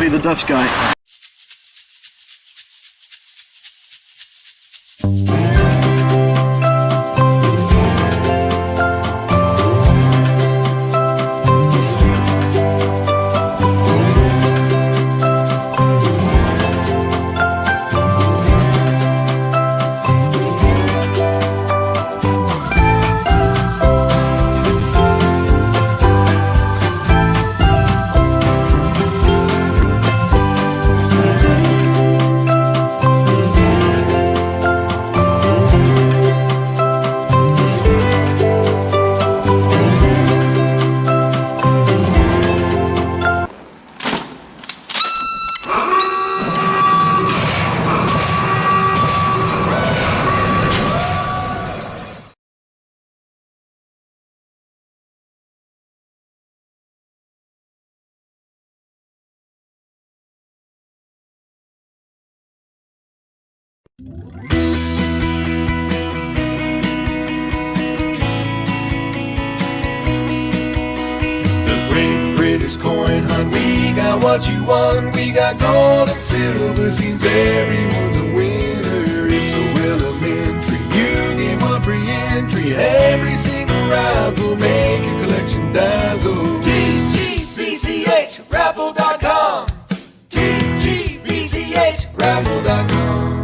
be the Dutch guy. Coin hunt, we got what you want. We got gold and silver, seems everyone's a winner. It's so elementary, you get one free entry. Every single rifle, make your collection dazzle. TGBCHraffle.com, TGBCHraffle.com.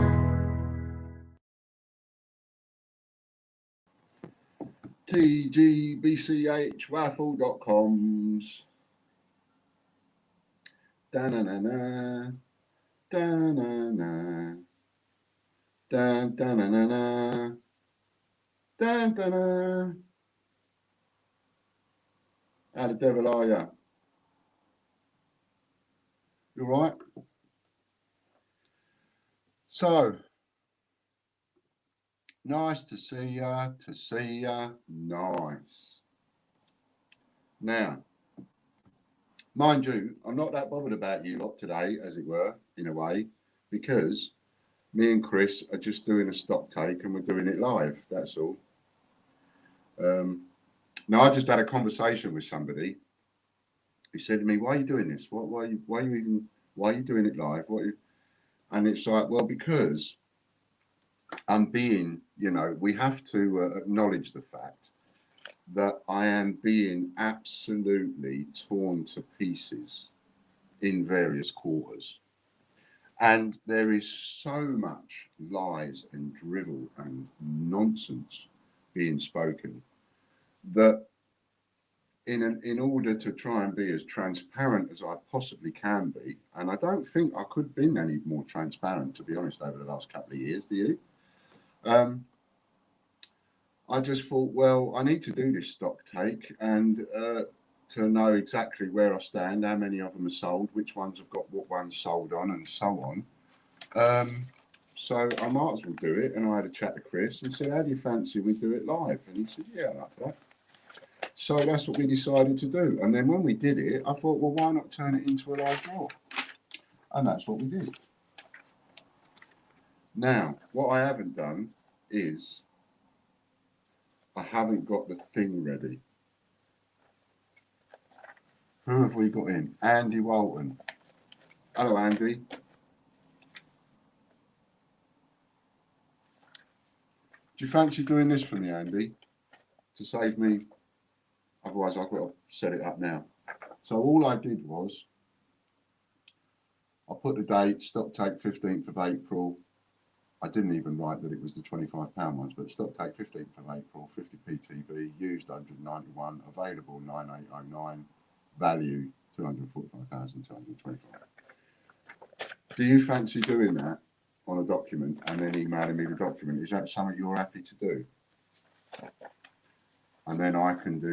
TGBCHraffle.com's da-na-na-na, da-na-na, da-na-na-na, da-na-na. How the devil are you? You all right? So, nice to see ya, nice. Now, mind you, I'm not that bothered about you lot today, as it were, in a way, because me and Chris are just doing a stock take and we're doing it live, that's all. Now, I just had a conversation with somebody. He said to me, why are you doing this? Why are you doing it live? And it's like, well, because I'm being, we have to acknowledge the fact that I am being absolutely torn to pieces in various quarters. And there is so much lies and drivel and nonsense being spoken that in order to try and be as transparent as I possibly can be, and I don't think I could have been any more transparent, to be honest, over the last couple of years, do you? I just thought, well, I need to do this stock take and to know exactly where I stand, how many of them are sold, which ones have got what ones sold on, and so on. So I might as well do it. And I had a chat to Chris and said, how do you fancy we do it live? And he said, yeah, I like that. So that's what we decided to do. And then when we did it, I thought, well, why not turn it into a live draw? And that's what we did. Now, what I haven't done is I haven't got the thing ready. Who have we got in? Andy Walton. Hello, Andy. Do you fancy doing this for me, Andy? To save me. Otherwise, I've got to set it up now. So all I did was I put the date, stock take 15th of April. I didn't even write that it was the £25 ones, but stock take 15th of April, 50 PTV, used 191, available 9809, value 245,225. Do you fancy doing that on a document and then emailing me the document? Is that something you're happy to do? And then I can do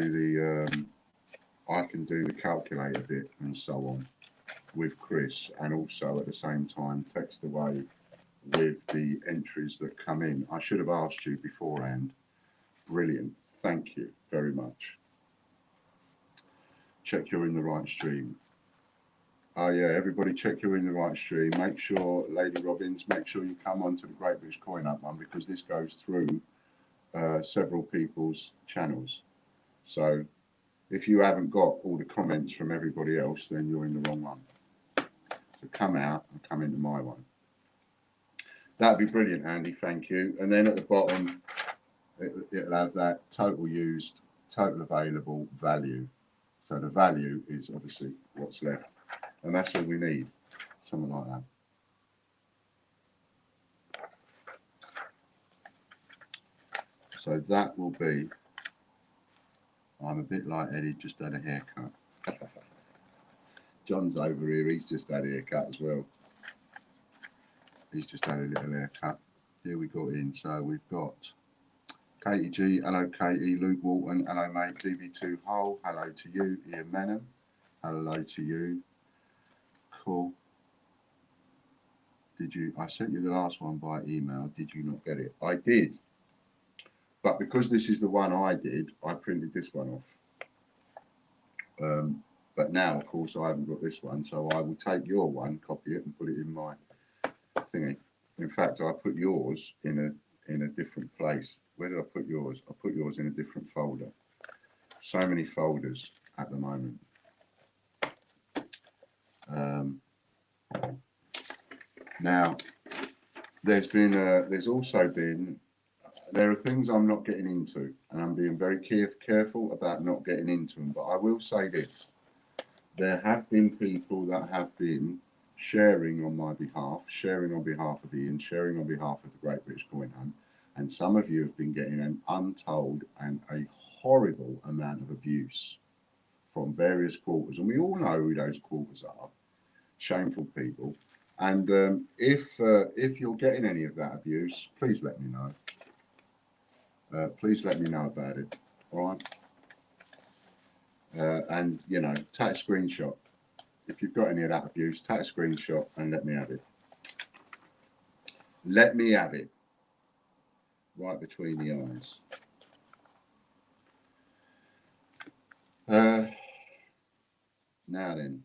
the calculator bit and so on with Chris, and also at the same time text away with the entries that come in. I should have asked you beforehand. Brilliant. Thank you very much. Check you're in the right stream. Oh yeah, everybody check you're in the right stream. Make sure, Lady Robbins, make sure you come onto the Great British Coin Up one, because this goes through several people's channels. So if you haven't got all the comments from everybody else, then you're in the wrong one. come out and come into my one. That'd be brilliant, Andy. Thank you. And then at the bottom, it'll have that total used, total available, value. So the value is obviously what's left, and that's all we need. Something like that. So that will be. I'm a bit like Eddie, just had a haircut. John's over here, he's just had a haircut as well. He's just had a little haircut. Here we got in, so we've got Katie G, hello Katie, Luke Walton, hello mate, DB2 Hull, hello to you, Ian Menham, hello to you. Cool. I sent you the last one by email, did you not get it? I did. But because this is the one I did, I printed this one off. But now, of course, I haven't got this one, so I will take your one, copy it, and put it in my thingy. In fact, I put yours in a different place. Where did I put yours? I put yours in a different folder. So many folders at the moment. Now, there's also been. There are things I'm not getting into, and I'm being very careful about not getting into them. But I will say this. There have been people that have been sharing on my behalf, sharing on behalf of Ian, sharing on behalf of the Great British Coin Hunt, and some of you have been getting an untold and a horrible amount of abuse from various quarters. And we all know who those quarters are. Shameful people. And if you're getting any of that abuse, please let me know. Please let me know about it. All right. And, you know, take a screenshot. If you've got any of that abuse, take a screenshot and let me have it. Let me have it. Right between the eyes. Now then.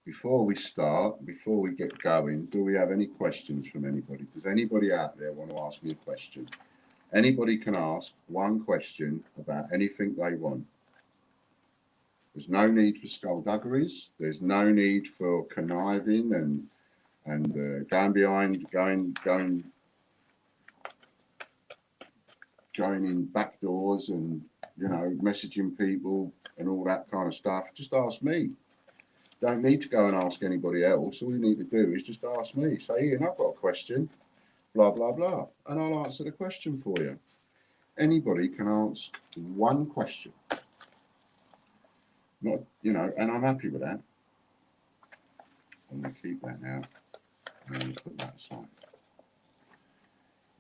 Before we start, before we get going, do we have any questions from anybody? Does anybody out there want to ask me a question? Anybody can ask one question about anything they want. There's no need for skullduggeries. There's no need for conniving and going in back doors and, you know, messaging people and all that kind of stuff. Just ask me. Don't need to go and ask anybody else. All you need to do is just ask me. Say, Ian, I've got a question, blah, blah, blah. And I'll answer the question for you. Anybody can ask one question. Not, you know, and I'm happy with that. I'm going to keep that now. I'm going to put that aside.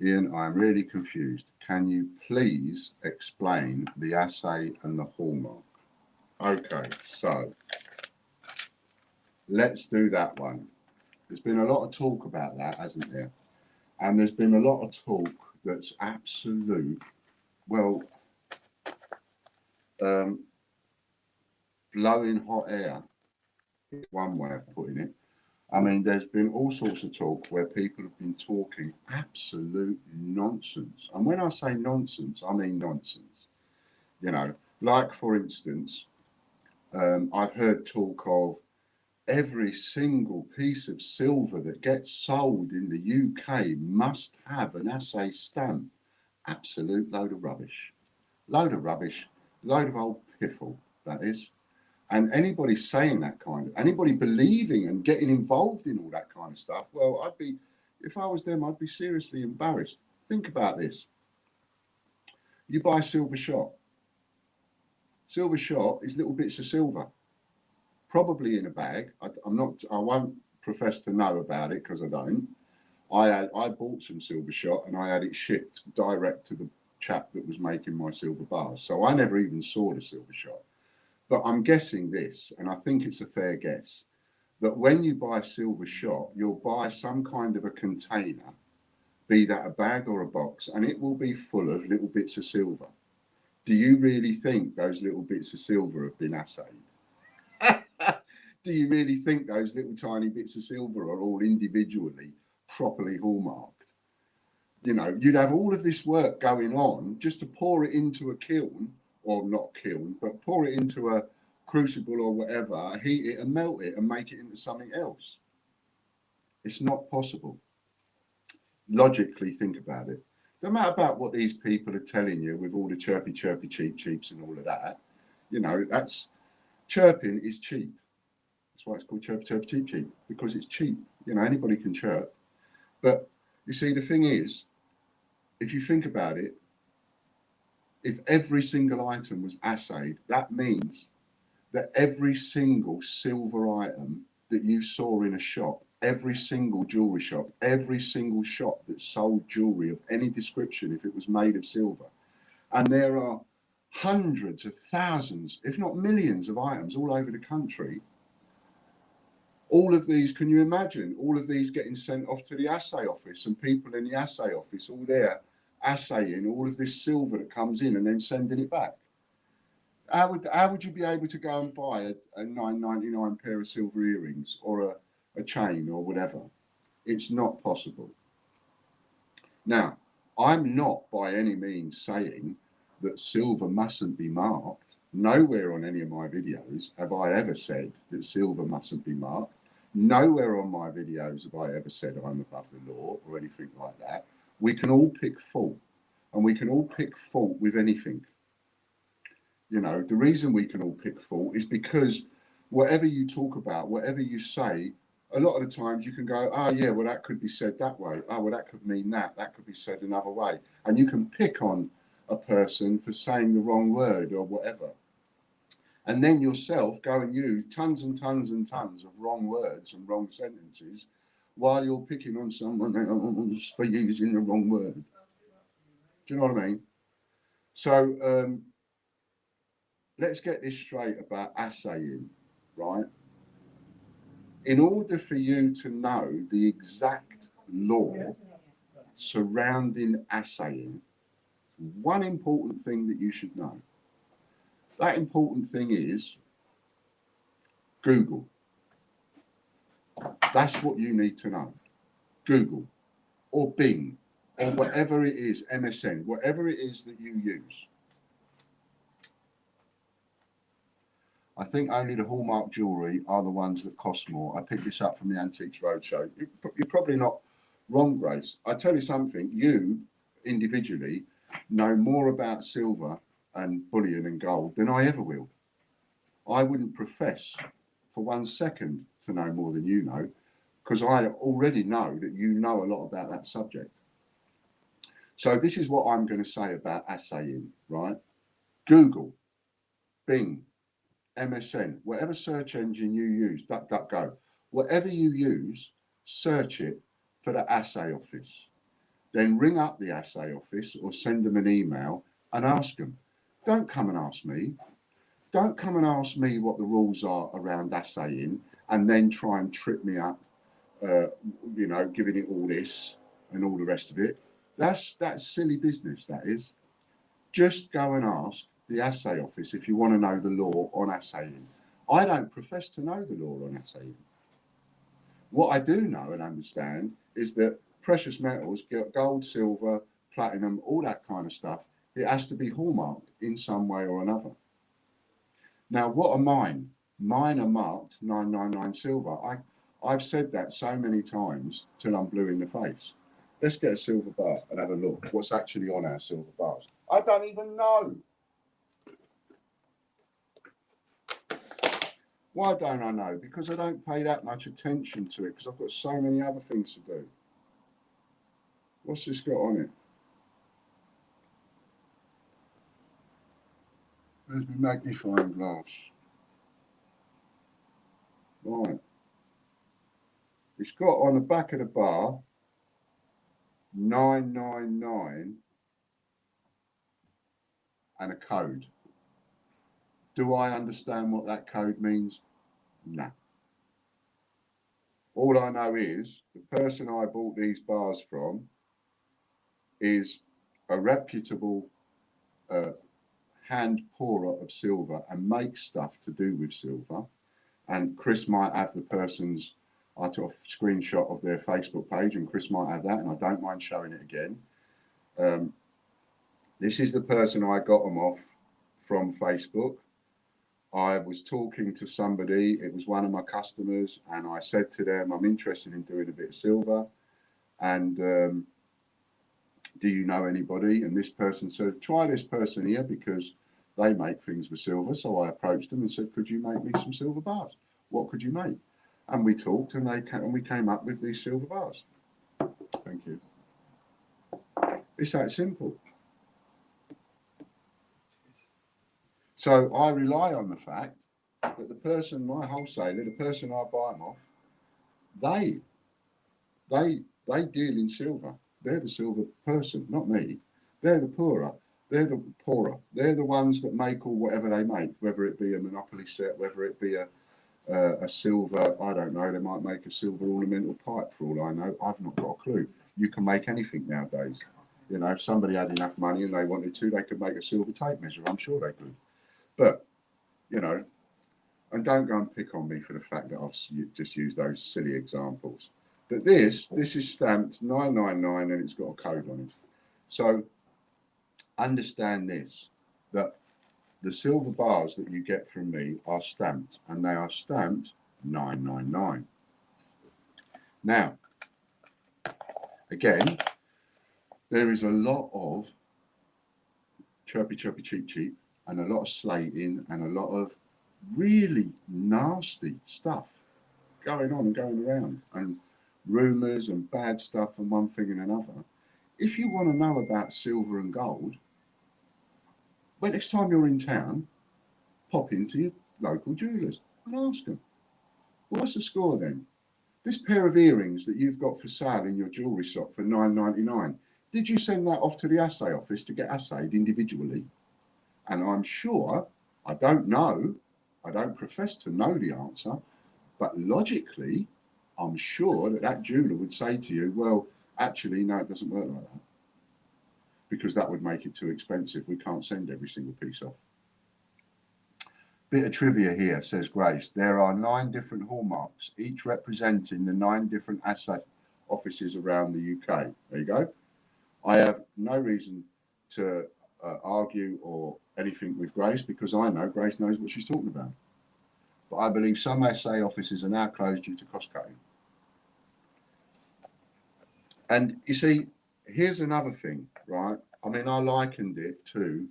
Ian, I'm really confused. Can you please explain the assay and the hallmark? Okay, so let's do that one. There's been a lot of talk about that, hasn't there? And there's been a lot of talk that's absolute, well, blowing hot air is one way of putting it. I mean, there's been all sorts of talk where people have been talking absolute nonsense. And when I say nonsense, I mean nonsense. You know, like, for instance, I've heard talk of every single piece of silver that gets sold in the UK must have an assay stamp. Absolute load of rubbish. Load of rubbish. Load of old piffle, that is. And anybody saying that kind of, anybody believing and getting involved in all that kind of stuff, well, I'd be, if I was them, I'd be seriously embarrassed. Think about this. You buy a silver shot. Silver shot is little bits of silver, probably in a bag. I won't profess to know about it because I don't. I bought some silver shot and I had it shipped direct to the chap that was making my silver bars. So I never even saw the silver shot. But I'm guessing this, and I think it's a fair guess, that when you buy a silver shot, you'll buy some kind of a container, be that a bag or a box, and it will be full of little bits of silver. Do you really think those little bits of silver have been assayed? Do you really think those little tiny bits of silver are all individually properly hallmarked? You know, you'd have all of this work going on just to pour it into a kiln, or not kiln, but pour it into a crucible or whatever, heat it and melt it and make it into something else. It's not possible. Logically, think about it. No matter about what these people are telling you with all the chirpy, cheeps and all of that, you know, that's chirping is cheap. That's why it's called chirpy, cheep, because it's cheap. You know, anybody can chirp. But you see, the thing is, if you think about it, if every single item was assayed, that means that every single silver item that you saw in a shop, every single jewelry shop, every single shop that sold jewelry of any description, if it was made of silver, and there are hundreds of thousands, if not millions of items all over the country, all of these, can you imagine all of these getting sent off to the assay office and people in the assay office all there assaying all of this silver that comes in and then sending it back? How would you be able to go and buy a $9.99 pair of silver earrings or a chain or whatever? It's not possible. Now, I'm not by any means saying that silver mustn't be marked. Nowhere on any of my videos have I ever said that silver mustn't be marked. Nowhere on my videos have I ever said I'm above the law or anything like that. We can all pick fault, and we can all pick fault with anything. You know, the reason we can all pick fault is because whatever you talk about, whatever you say, a lot of the times you can go, oh yeah, well that could be said that way. Oh, well that could mean that. That could be said another way. And you can pick on a person for saying the wrong word or whatever. And then yourself go and use tons and tons and tons of wrong words and wrong sentences while you're picking on someone else for using the wrong word. Do you know what I mean? So let's get this straight about assaying, right? In order for you to know the exact law surrounding assaying, one important thing that you should know. That important thing is Google. That's what you need to know. Google or Bing or whatever it is, MSN, whatever it is that you use. I think only the Hallmark jewellery are the ones that cost more. I picked this up from the Antiques Roadshow. You're probably not wrong, Grace. I tell you something, you individually know more about silver and bullion and gold than I ever will. I wouldn't profess for 1 second to know more than you know, because I already know that you know a lot about that subject. So this is what I'm going to say about assaying, right? Google, Bing, MSN, whatever search engine you use, DuckDuckGo, whatever you use, search it for the assay office. Then ring up the assay office or send them an email and ask them. Don't come and ask me. Don't come and ask me what the rules are around assaying and then try and trip me up, you know, giving it all this and all the rest of it. That's silly business, that is. Just go and ask the assay office if you want to know the law on assaying. I don't profess to know the law on assaying. What I do know and understand is that precious metals, gold, silver, platinum, all that kind of stuff, it has to be hallmarked in some way or another. Now, what are mine? Mine are marked 999 silver. I've said that so many times till I'm blue in the face. Let's get a silver bar and have a look. What's actually on our silver bars? I don't even know. Why don't I know? Because I don't pay that much attention to it because I've got so many other things to do. What's this got on it? Where's my magnifying glass? Right. It's got on the back of the bar 999 and a code. Do I understand what that code means? No. All I know is the person I bought these bars from is a reputable hand pourer of silver and makes stuff to do with silver. And Chris might have the person's, I took a screenshot of their Facebook page and Chris might have that and I don't mind showing it again. This is the person I got them off from Facebook. I was talking to somebody, it was one of my customers, and I said to them, I'm interested in doing a bit of silver. And do you know anybody? And this person said, try this person here because they make things with silver. So I approached them and said, could you make me some silver bars? What could you make? And we talked, and we came up with these silver bars. Thank you. It's that simple. So I rely on the fact that the person, my wholesaler, the person I buy them off, they deal in silver. They're the silver person, not me. They're the poorer. They're the poorer. They're the ones that make or whatever they make, whether it be a Monopoly set, whether it be a silver, I don't know, they might make a silver ornamental pipe for all I know. I've not got a clue. You can make anything nowadays. You know, if somebody had enough money and they wanted to, they could make a silver tape measure. I'm sure they could. But, you know, and don't go and pick on me for the fact that I've just used those silly examples. But this is stamped 999 and it's got a code on it. So understand this, that the silver bars that you get from me are stamped, and they are stamped 999. Now, again, there is a lot of chirpy, cheap, cheap, and a lot of slating and a lot of really nasty stuff going on and going around, and rumours and bad stuff and one thing and another. If you want to know about silver and gold, when next time you're in town, pop into your local jewellers and ask them, what's the score then? This pair of earrings that you've got for sale in your jewellery shop for $9.99, did you send that off to the assay office to get assayed individually? And I'm sure, I don't know, I don't profess to know the answer, but logically, I'm sure that jeweller would say to you, well, actually, no, it doesn't work like that, because that would make it too expensive. We can't send every single piece off. Bit of trivia here, says Grace. There are 9 different hallmarks, each representing the 9 different assay offices around the UK. There you go. I have no reason to argue or anything with Grace, because I know Grace knows what she's talking about. But I believe some assay offices are now closed due to cost cutting. And you see, here's another thing, right? I mean, I likened it to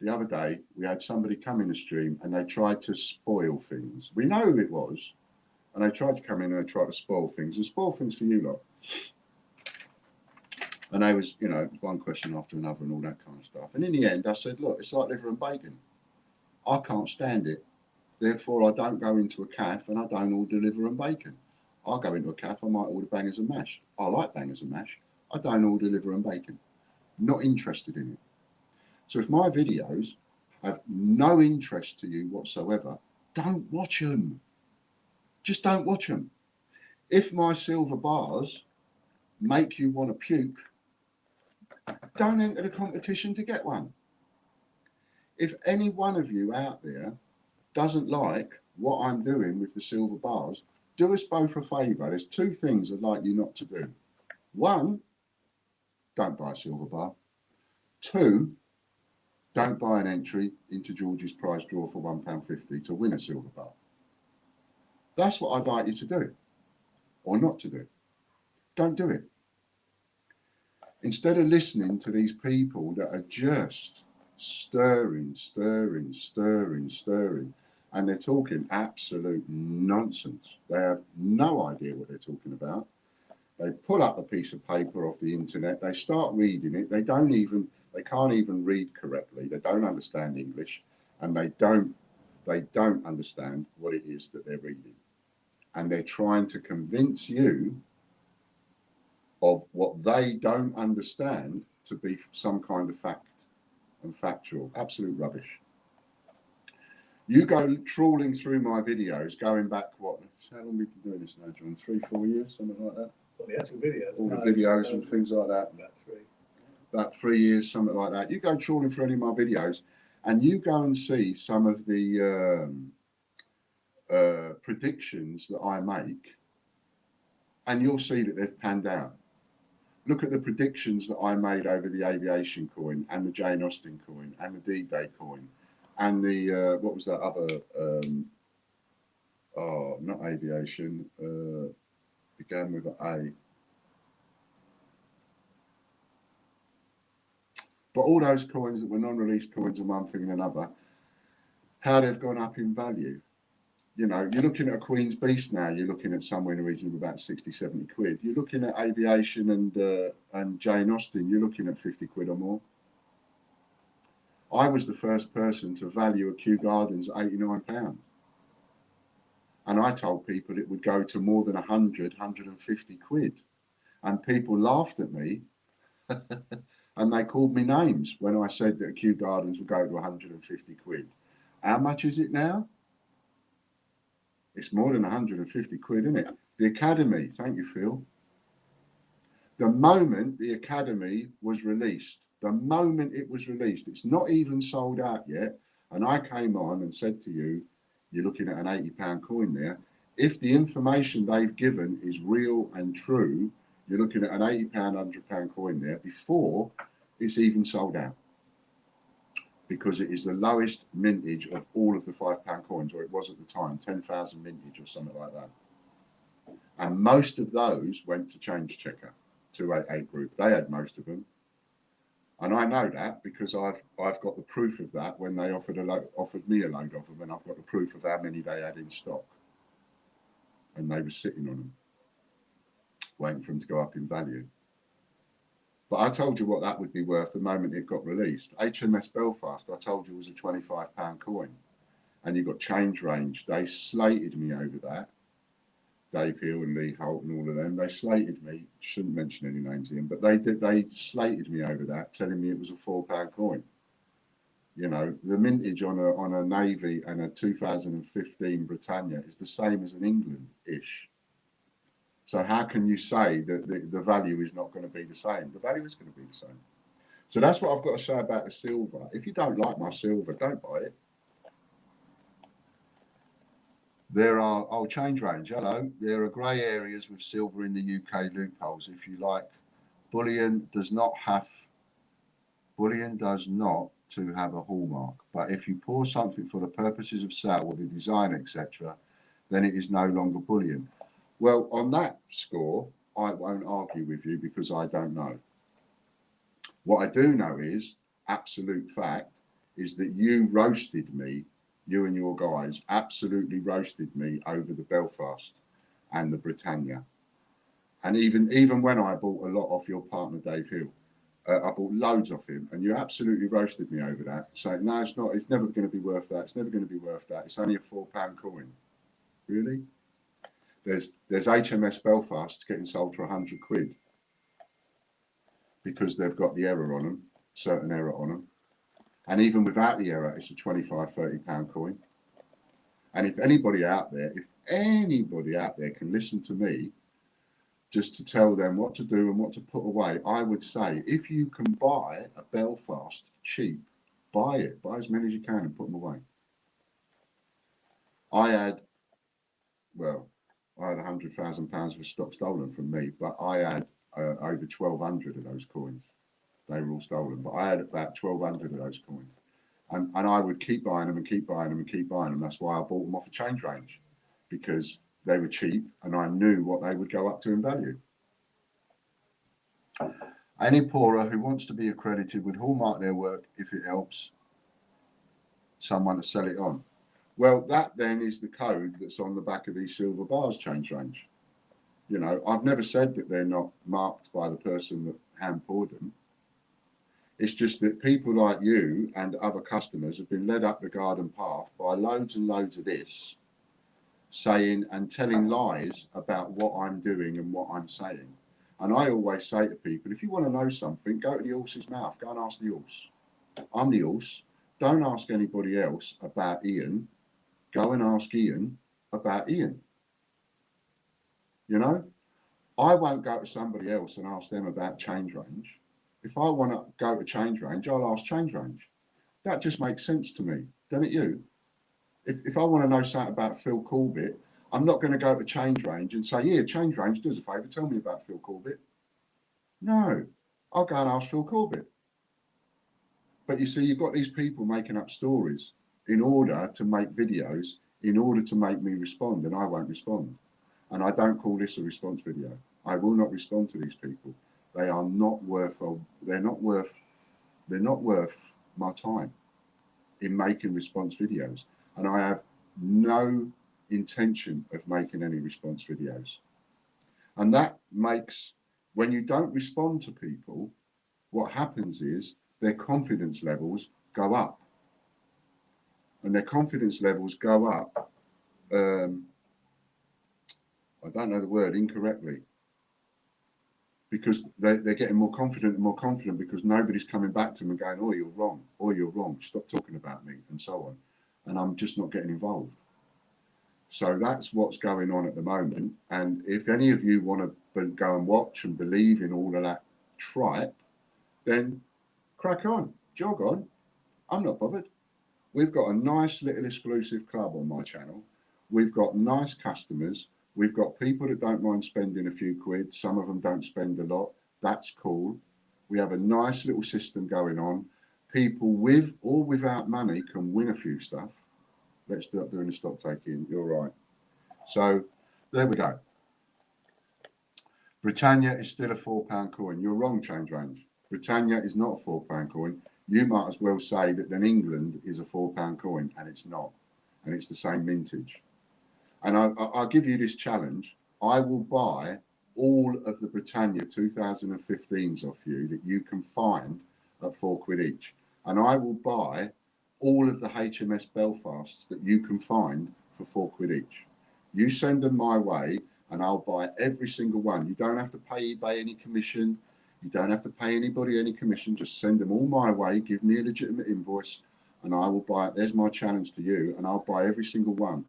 the other day, we had somebody come in the stream and they tried to spoil things. We know who it was. And they tried to come in and they tried to spoil things for you lot. And they was, you know, one question after another and all that kind of stuff. And in the end, I said, look, it's like liver and bacon. I can't stand it. Therefore, I don't go into a cafe and I don't order liver and bacon. I go into a cafe, I might order bangers and mash. I like bangers and mash. I don't order liver and bacon. Not interested in it. So if my videos have no interest to you whatsoever, don't watch them. Just don't watch them. If my silver bars make you want to puke, don't enter the competition to get one. If any one of you out there doesn't like what I'm doing with the silver bars, do us both a favour. There's 2 things I'd like you not to do. 1, don't buy a silver bar. 2, don't buy an entry into George's prize draw for £1.50 to win a silver bar. That's what I'd like you to do, or not to do. Don't do it. Instead of listening to these people that are just stirring, and they're talking absolute nonsense. They have no idea what they're talking about. They pull up a piece of paper off the internet, they start reading it, they can't even read correctly, they don't understand English, and they don't understand what it is that they're reading. And they're trying to convince you of what they don't understand to be some kind of fact and factual. Absolute rubbish. You go trawling through my videos, going back, what, how long have we been doing this now, John? 3-4 years, something like that? Well, the actual videos. All the videos and things like that. About 3 years, something like that. You go trawling through any of my videos and you go and see some of the predictions that I make, and you'll see that they've panned out. Look at the predictions that I made over the aviation coin and the Jane Austen coin and the D-Day coin and the what was that other? Not aviation. Began with an A. But all those coins that were non-released coins and one thing and another, how they've gone up in value. You know, you're looking at a Queen's Beast now, you're looking at somewhere in the region of about 60, 70 quid. You're looking at aviation and Jane Austen, you're looking at 50 quid or more. I was the first person to value a Kew Gardens at £89. And I told people it would go to more than 100, 150 quid. And people laughed at me and they called me names when I said that Kew Gardens would go to 150 quid. How much is it now? It's more than 150 quid, isn't it? The Academy, thank you, Phil. The moment the Academy was released, it's not even sold out yet. And I came on and said to you, you're looking at an £80 coin there. If the information they've given is real and true, you're looking at an £80, £100 coin there before it's even sold out. Because it is the lowest mintage of all of the £5 coins, or it was at the time, 10,000 mintage or something like that. And most of those went to Change Checker, 288 Group. They had most of them. And I know that because I've got the proof of that when they offered me a load of them, and I've got the proof of how many they had in stock. And they were sitting on them, waiting for them to go up in value. But I told you what that would be worth the moment it got released. HMS Belfast, I told you, was a £25 coin. And you got Change Range. They slated me over that. Dave Hill and Lee Holt and all of them. They slated me. Shouldn't mention any names in, but they slated me over that, telling me it was a £4 coin. You know, the mintage on a Navy and a 2015 Britannia is the same as an England-ish. So how can you say that the value is not going to be the same? The value is going to be the same. So that's what I've got to say about the silver. If you don't like my silver, don't buy it. There are, Change Range, hello. There are grey areas with silver in the UK loopholes, if you like. Bullion does not to have a hallmark. But if you pour something for the purposes of sale with a design, etc., then it is no longer bullion. Well, on that score, I won't argue with you because I don't know. What I do know is, absolute fact, is that you roasted me, you and your guys absolutely roasted me over the Belfast and the Britannia. And even when I bought a lot off your partner, Dave Hill, I bought loads off him, and you absolutely roasted me over that, saying, no, it's not, it's never going to be worth that, it's never going to be worth that, it's only a £4 coin. Really? There's HMS Belfast getting sold for 100 quid because they've got the error on them, certain error on them. And even without the error, it's a £25, £30 coin. And if anybody out there can listen to me just to tell them what to do and what to put away, I would say, if you can buy a Belfast cheap, buy it. Buy as many as you can and put them away. I had £100,000 of stock stolen from me, but I had over 1,200 of those coins. They were all stolen, but I had about 1,200 of those coins. And I would keep buying them and keep buying them and keep buying them. That's why I bought them off a Change Range, because they were cheap and I knew what they would go up to in value. Any pourer who wants to be accredited would hallmark their work if it helps someone to sell it on. Well, that then is the code that's on the back of these silver bars, Change Range. You know, I've never said that they're not marked by the person that hand poured them. It's just that people like you and other customers have been led up the garden path by loads and loads of this, saying and telling lies about what I'm doing and what I'm saying. And I always say to people, if you want to know something, go to the horse's mouth, go and ask the horse. I'm the horse. Don't ask anybody else about Ian. Go and ask Ian about Ian. You know, I won't go to somebody else and ask them about Change Range. If I want to go to Change Range, I'll ask Change Range. That just makes sense to me, doesn't it you? If I want to know something about Phil Corbett, I'm not going to go to Change Range and say, yeah, Change Range, do us a favour, tell me about Phil Corbett. No, I'll go and ask Phil Corbett. But you see, you've got these people making up stories in order to make videos, in order to make me respond, and I won't respond. And I don't call this a response video. I will not respond to these people. They are not worth. They're not worth my time in making response videos. And I have no intention of making any response videos. And that makes, when you don't respond to people, what happens is their confidence levels go up. And their confidence levels go up, I don't know the word, incorrectly. Because they're getting more confident and more confident because nobody's coming back to them and going, oh, you're wrong, stop talking about me, and so on. And I'm just not getting involved. So that's what's going on at the moment. And if any of you want to go and watch and believe in all of that tripe, then crack on, jog on. I'm not bothered. We've got a nice little exclusive club on my channel. We've got nice customers. We've got people that don't mind spending a few quid. Some of them don't spend a lot. That's cool. We have a nice little system going on. People with or without money can win a few stuff. Let's start doing the stock taking. You're right. So there we go. Britannia is still a £4 coin. You're wrong, Change Range. Britannia is not a £4 coin. You might as well say that then England is a £4 coin, and it's not. And it's the same mintage. And I'll give you this challenge. I will buy all of the Britannia 2015s off you that you can find at £4 each. And I will buy all of the HMS Belfasts that you can find for £4 each. You send them my way and I'll buy every single one. You don't have to pay eBay any commission. You don't have to pay anybody any commission. Just send them all my way. Give me a legitimate invoice and I will buy it. There's my challenge to you, and I'll buy every single one.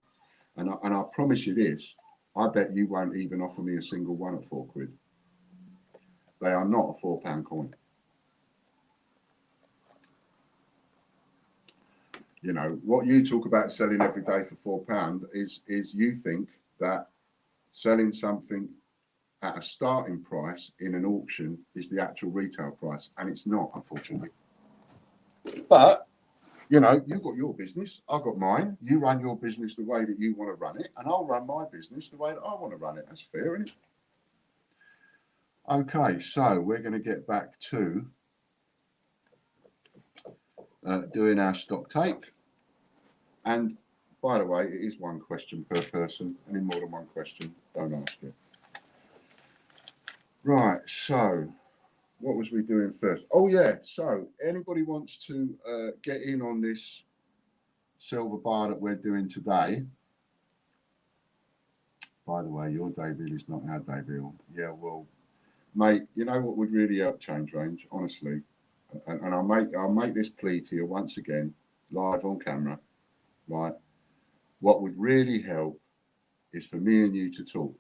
And I promise you this, I bet you won't even offer me a single one at £4. They are not a £4 coin. You know, what you talk about selling every day for £4 is you think that selling something at a starting price in an auction is the actual retail price, and it's not, unfortunately. But, you know, you've got your business, I've got mine. You run your business the way that you want to run it, and I'll run my business the way that I want to run it. That's fair, isn't it? Okay, so we're going to get back to doing our stock take. And by the way, it is one question per person. Any more than one question, don't ask it. Right, so what was we doing first? Oh yeah, so anybody wants to get in on this silver bar that we're doing today? By the way, your debut is not our debut. Yeah, well, mate, you know what would really help Change Range, honestly, and I'll make this plea to you once again, live on camera, right? What would really help is for me and you to talk.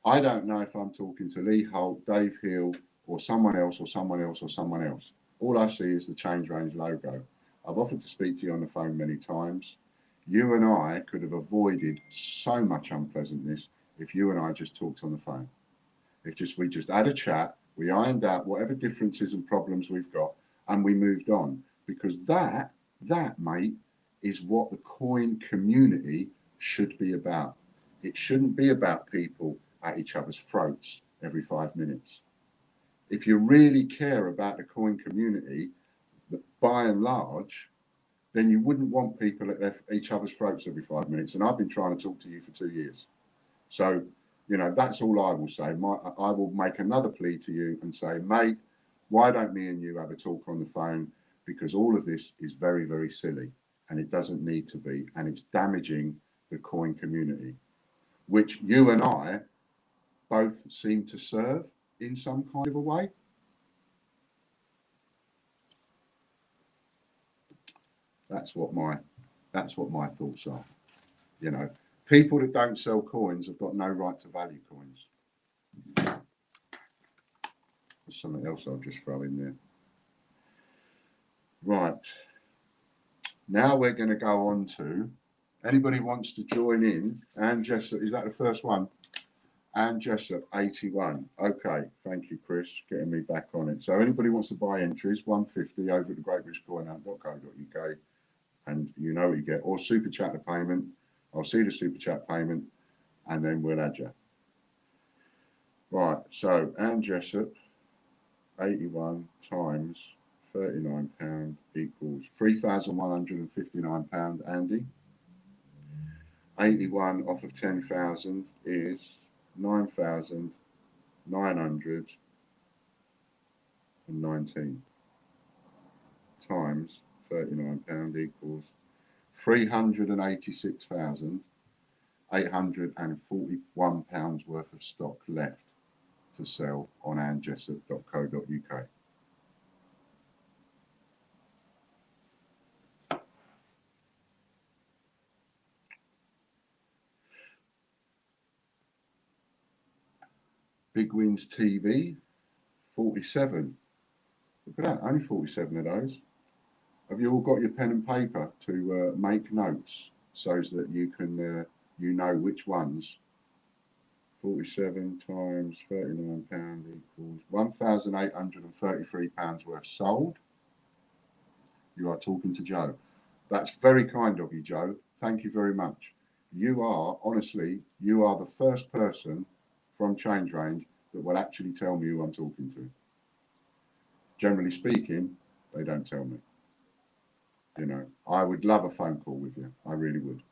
I don't know if I'm talking to Lee Holt, Dave Hill, or someone else, or someone else, or someone else. All I see is the Change Range logo. I've offered to speak to you on the phone many times. You and I could have avoided so much unpleasantness if you and I just talked on the phone. If we just had a chat, we ironed out whatever differences and problems we've got, and we moved on. Because that, mate, is what the coin community should be about. It shouldn't be about people at each other's throats every 5 minutes. If you really care about the coin community, by and large, then you wouldn't want people at each other's throats every 5 minutes. And I've been trying to talk to you for 2 years. So, you know, that's all I will say. I will make another plea to you and say, mate, why don't me and you have a talk on the phone? Because all of this is very, very silly, and it doesn't need to be. And it's damaging the coin community, which you and I both seem to serve in some kind of a way. That's what my thoughts are. You know, people that don't sell coins have got no right to value coins. There's something else I'll just throw in there. Right. Now we're going to go on to, anybody wants to join in? Anne Jessup, is that the first one? Anne Jessup, 81. Okay, thank you, Chris, getting me back on it. So anybody wants to buy entries, 150 over at thegreatbritish.co.uk. and you know what you get, or super chat the payment. I'll see the super chat payment, and then we'll add you. Right, so Anne Jessup, 81 times £39 equals £3,159, Andy. 81 off of 10,000 is 9,919 times £39 equals £386,841 worth of stock left to sell on annejessup.co.uk. Big Wins TV, 47. Look at that, only 47 of those. Have you all got your pen and paper to make notes so that you can, you know which ones? 47 times £39 equals £1,833 worth sold. You are talking to Joe. That's very kind of you, Joe. Thank you very much. You are, honestly, you are the first person from Change Range that will actually tell me who I'm talking to. Generally speaking, they don't tell me. You know, I would love a phone call with you. I really would.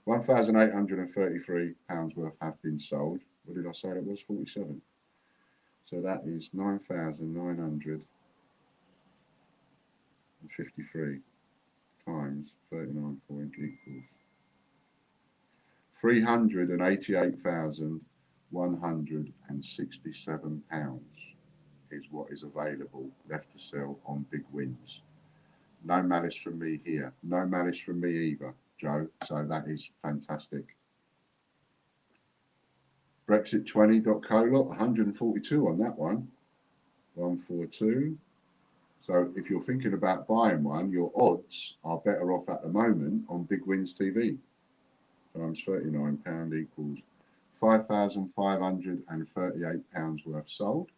£1,833 worth have been sold. What did I say it was? 47. So that is 9,953 times 39 point equals £388,167 is what is available left to sell on Big Wins. No malice from me here. No malice from me either, Joe. So that is fantastic. Brexit20.co, look, 142 on that one. 142. So if you're thinking about buying one, your odds are better off at the moment on Big Wins TV. Times £39 equals £5,538 worth sold.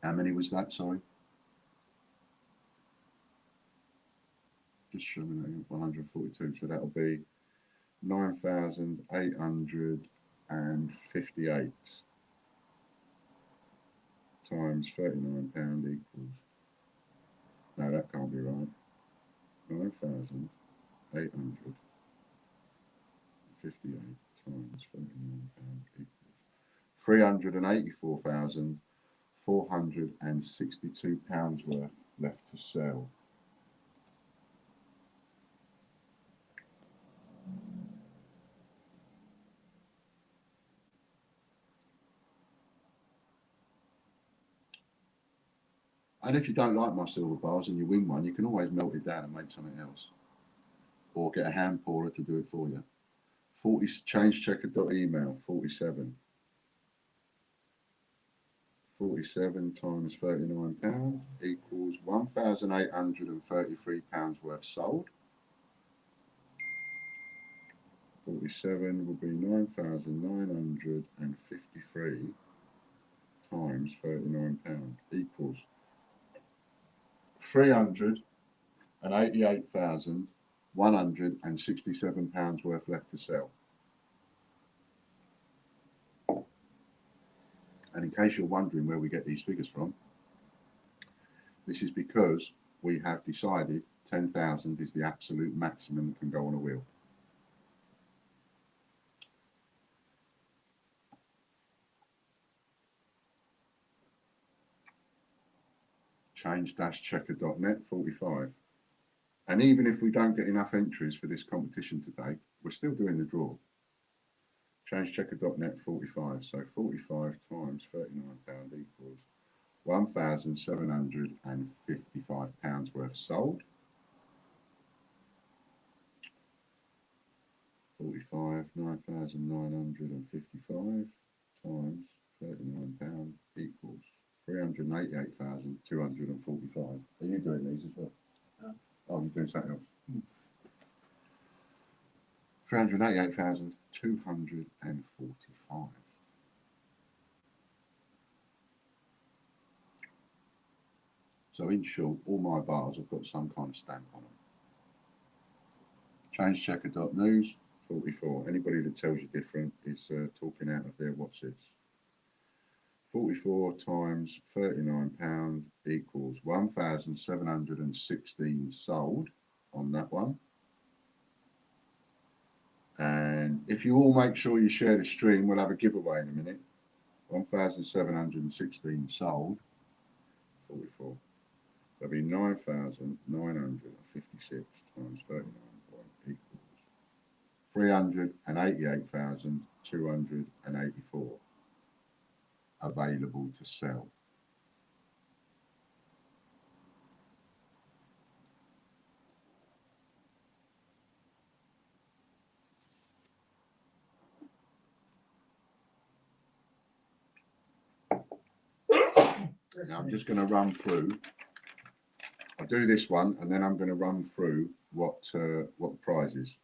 How many was that, sorry? Just showing that 142, so that'll be 9,858 times £39 equals, no, that can't be right, 9,858 times £39 equals £384,462 worth left to sell. And if you don't like my silver bars and you win one, you can always melt it down and make something else. Or get a hand pourer to do it for you. 40 changechecker.email, 47. 47 times £39 equals £1,833 worth sold. 47 will be 9,953 times £39 equals £388,167 worth left to sell. And in case you're wondering where we get these figures from, this is because we have decided 10,000 is the absolute maximum that can go on a wheel. Change-checker.net, 45. And even if we don't get enough entries for this competition today, we're still doing the draw. Changechecker.net, 45. So 45 times £39 equals £1,755 worth sold. 45, 9,955 times £39 equals 388,245. Are you doing these as well? No. Oh, you're doing something else. 388,245. So in short, all my bars have got some kind of stamp on them. Changechecker.news, 44. Anybody that tells you different is talking out of their what's it. 44 times £39 equals 1,716 sold on that one. And if you all make sure you share the stream, we'll have a giveaway in a minute. 1,716 sold, 44. That'll be 9,956 times 39 equals 388,284 available to sell. Now I'm just going to run through. I'll do this one, and then I'm going to run through what the prize is.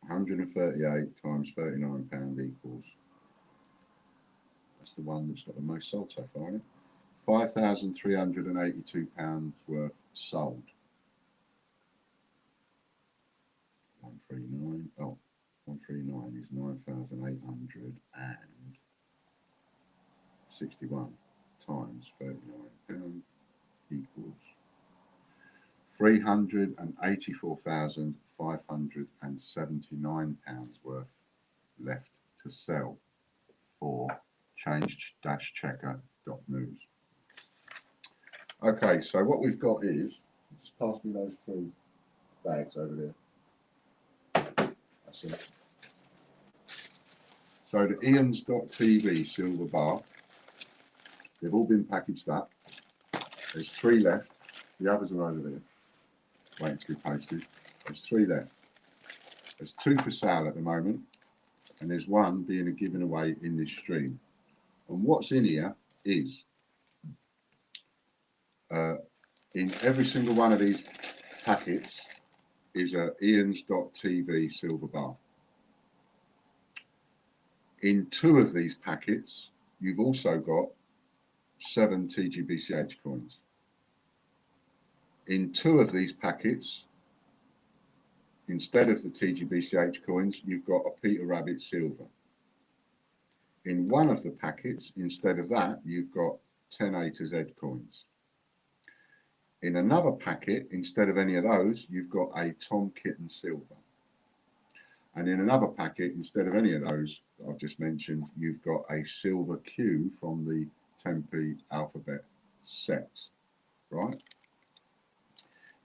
138 times £39 equals. That's the one that's got the most sold so far, isn't it? £5,382 worth sold. 139. Oh, 139 is 9,861 times £39 equals £384,579 worth left to sell for change-checker.news. Okay, so what we've got is, just pass me those 3 bags over there. That's it. So the Ians.tv silver bar, they've all been packaged up. There's 3 left. The others are over there, waiting to be posted. There's 3 left. There's 2 for sale at the moment, and there's 1 being given away in this stream. And what's in here is, in every single one of these packets is a Ians.tv silver bar. In 2 of these packets, you've also got 7 TGBCH coins. In 2 of these packets, instead of the TGBCH coins, you've got a Peter Rabbit silver. In 1 of the packets, instead of that, you've got 10 A to Z coins. In another packet, instead of any of those, you've got a Tom Kitten silver. And in another packet, instead of any of those that I've just mentioned, you've got a silver Q from the Tempe alphabet set, right?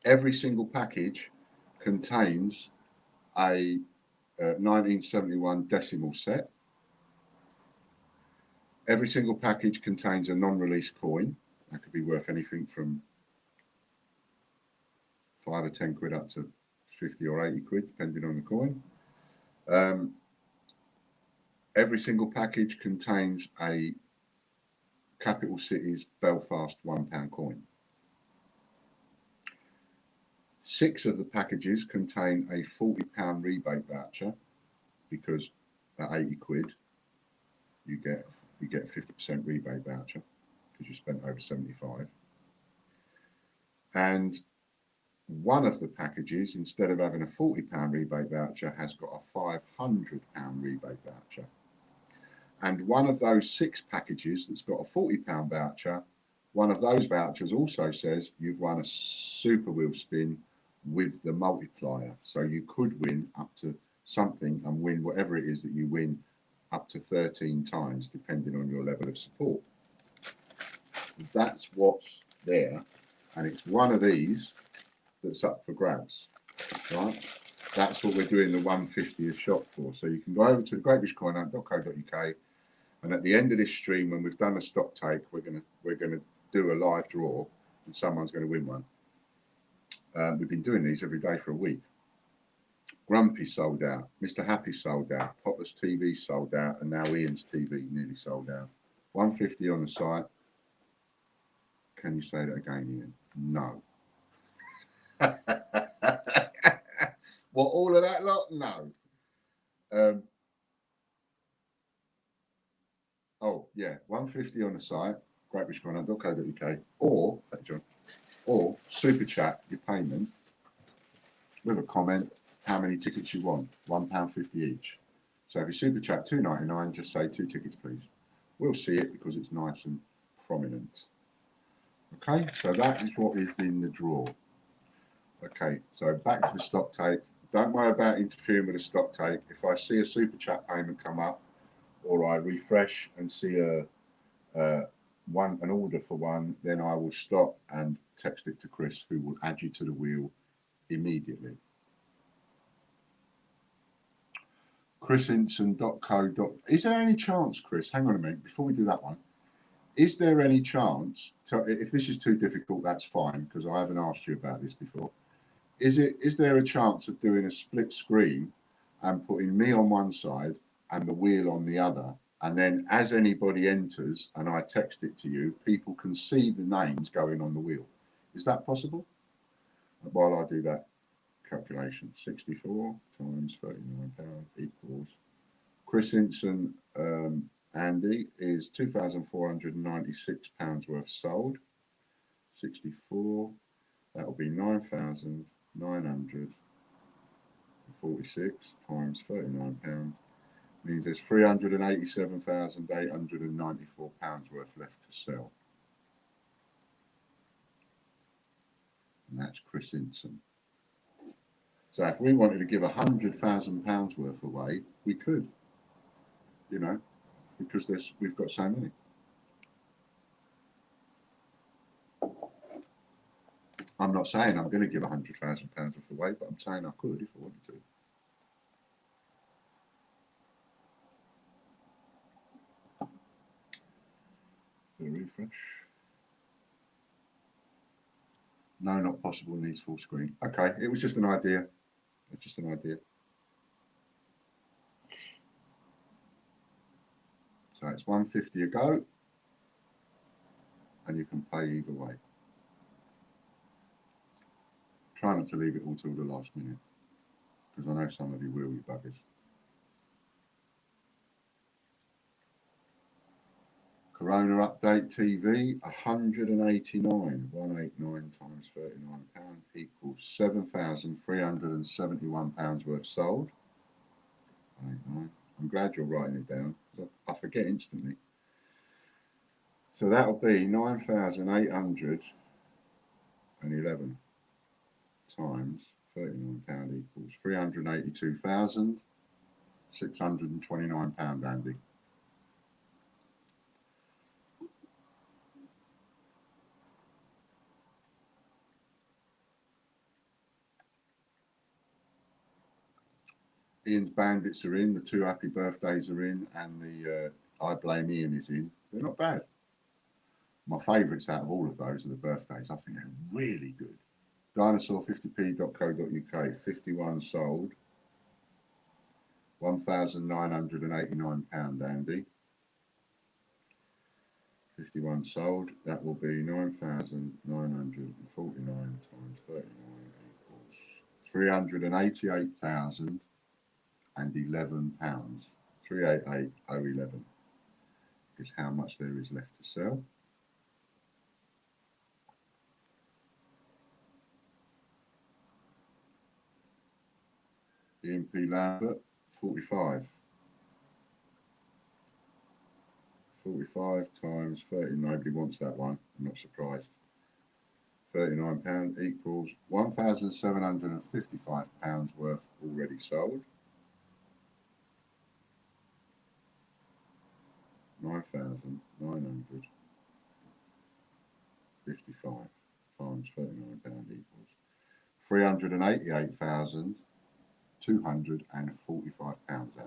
Every single package contains a 1971 decimal set. Every single package contains a non-release coin. That could be worth anything from 5 or 10 quid up to 50 or 80 quid, depending on the coin. Every single package contains a Capital Cities Belfast £1 coin. 6 of the packages contain a £40 rebate voucher, because at 80 quid you get a 50% rebate voucher because you spent over 75. And 1 of the packages, instead of having a £40 rebate voucher, has got a £500 rebate voucher. And 1 of those 6 packages that's got a £40 voucher, 1 of those vouchers also says you've won a super wheel spin with the multiplier. So you could win up to something and win whatever it is that you win up to 13 times, depending on your level of support. That's what's there. And it's 1 of these that's up for grabs, right? That's what we're doing the 150th shot for. So you can go over to thegreatbritish.co.uk, and at the end of this stream, when we've done a stock take, we're gonna do a live draw, and someone's going to win one. We've been doing these every day for a week. Grumpy sold out, Mr. Happy sold out, Potless TV sold out, and now Ian's TV nearly sold out. 150 on the site. Can you say that again, Ian? No. What, all of that lot? No. Oh, yeah, 150 on the site, greatbritish.co.uk, or super chat your payment with a comment how many tickets you want, £1.50 each. So if you super chat £2.99, just say 2 tickets, please. We'll see it because it's nice and prominent. Okay, so that is what is in the draw. Okay, so back to the stock take. Don't worry about interfering with the stock take. If I see a super chat payment come up, or I refresh and see an order for one, then I will stop and text it to Chris, who will add you to the wheel immediately. chrisinson.co. Is there any chance, Chris? Hang on a minute before we do that one. Is there any chance? If this is too difficult, that's fine because I haven't asked you about this before. Is there a chance of doing a split screen and putting me on one side and the wheel on the other, and then as anybody enters and I text it to you, people can see the names going on the wheel? Is that possible? While I do that calculation, 64 times £39 equals Chris Hinson, Andy, is £2,496 worth sold. 64, that will be 9,946 times £39 means there's £387,894 worth left to sell. And that's Chris Hinson. So if we wanted to give £100,000 worth away, we could, you know, because we've got so many. I'm not saying I'm going to give £100,000 worth away, but I'm saying I could if I wanted to. So refresh. No, not possible. Needs full screen. Okay, it was just an idea. It's just an idea. So it's £150 a go, and you can pay either way. Try not to leave it all till the last minute, because I know some of you will, you buggers. Corona update TV, 189, 189 times £39 equals £7,371 worth sold. 189. I'm glad you're writing it down, because I forget instantly. So that'll be 9,811 times £39 equals £382,629, Andy. Ian's Bandits are in, the 2 Happy Birthdays are in, and the I Blame Ian is in. They're not bad. My favourites out of all of those are the birthdays. I think they're really good. Dinosaur50p.co.uk, 51 sold. £1,989, Andy. 51 sold. That will be 9,949 times 39 equals £388,011. £388,011 is how much there is left to sell. Ian P. Lambert, 45. 45 times 30, nobody wants that one, I'm not surprised. £39 equals £1,755 worth already sold. 9,955 times £39 equals £388,245, Andy.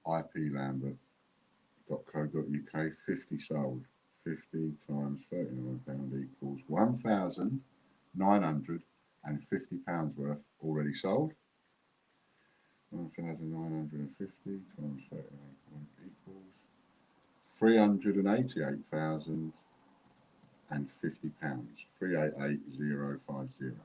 iplambert.co.uk, 50 sold. 50 times £39 equals £1,950 worth already sold. 1,950 times £39 equals £388,050. 388,050.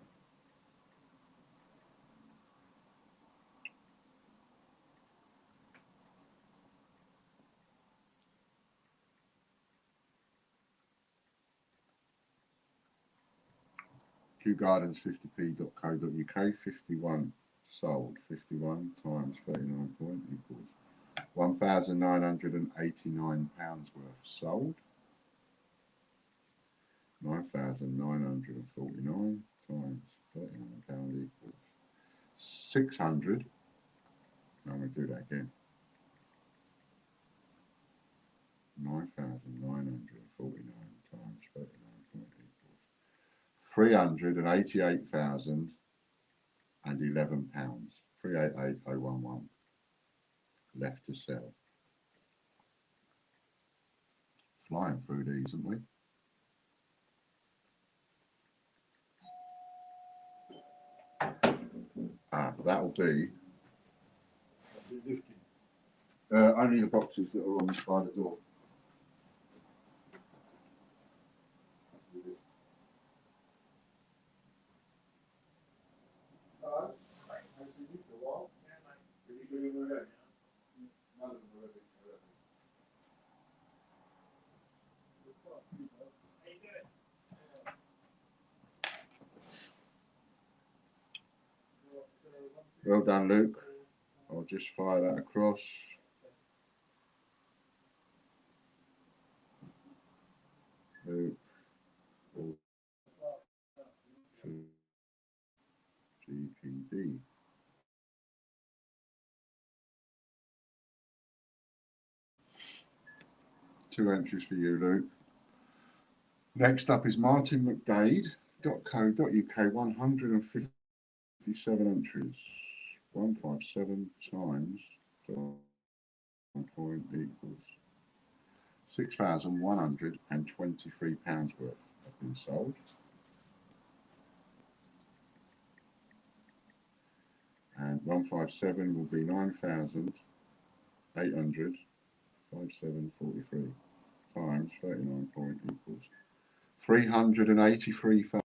qgardens50p.co.uk, 51 sold, 51 times 39 point equals £1,989 worth sold. 9,949 times £39 equals 600. I'm going to do that again. 9,949 times 39 point equals £388,011. 388,011 left to sell. Flying through these, aren't we? That'll be only the boxes that are on this side of the door. Well done, Luke. I'll just fire that across. Luke. GPD. Two entries for you, Luke. Next up is martinmcdade.co.uk, 157 entries. 157 times 1 point equals £6,123 worth have been sold. And 157 will be 9,800, 5743 times 39 point equals 383,000.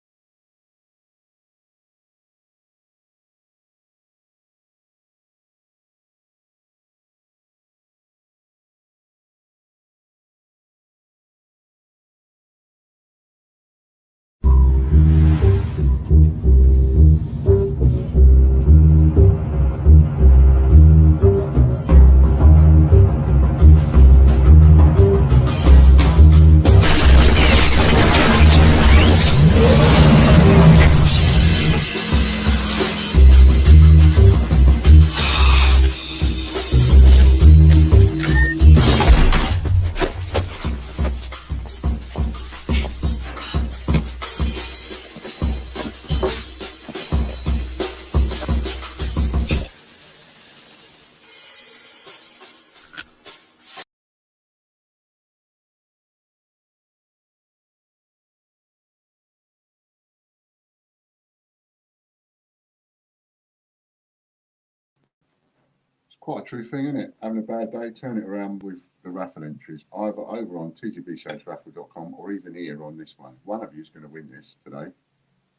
Quite a true thing, isn't it? Having a bad day, turn it around with the raffle entries, either over on tgbshraffle.com or even here on this one. One of you is going to win this today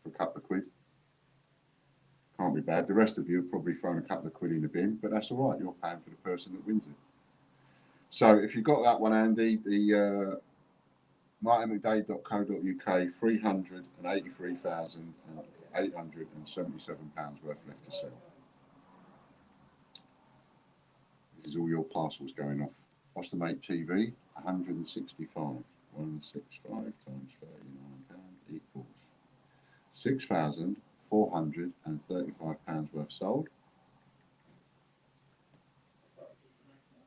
for a couple of quid. Can't be bad. The rest of you have probably thrown a couple of quid in the bin, but that's all right. You're paying for the person that wins it. So if you got that one, Andy, the martinmcdade.co.uk, £383,877 worth left to sell. This is all your parcels going off. Ostomate TV, 165. 165 times £39 equals £6,435 worth sold.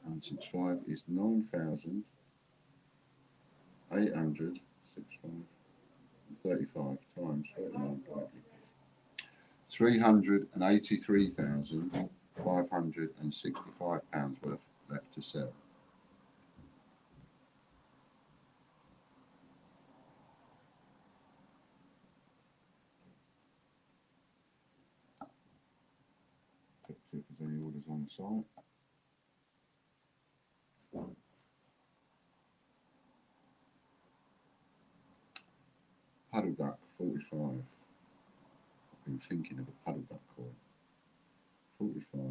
165 is 9,835 times 39 equals £383,565 worth left to sell. Let's see if there's any orders on the site. Puddle duck 45. I've been thinking of a puddle duck coin. 45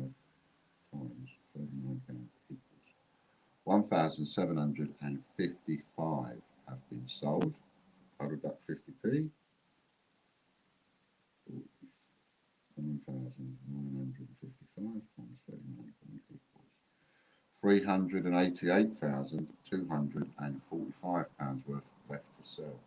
times £39 equals 1,755 have been sold. Puddle duck 50p. £388,245 worth left to sell.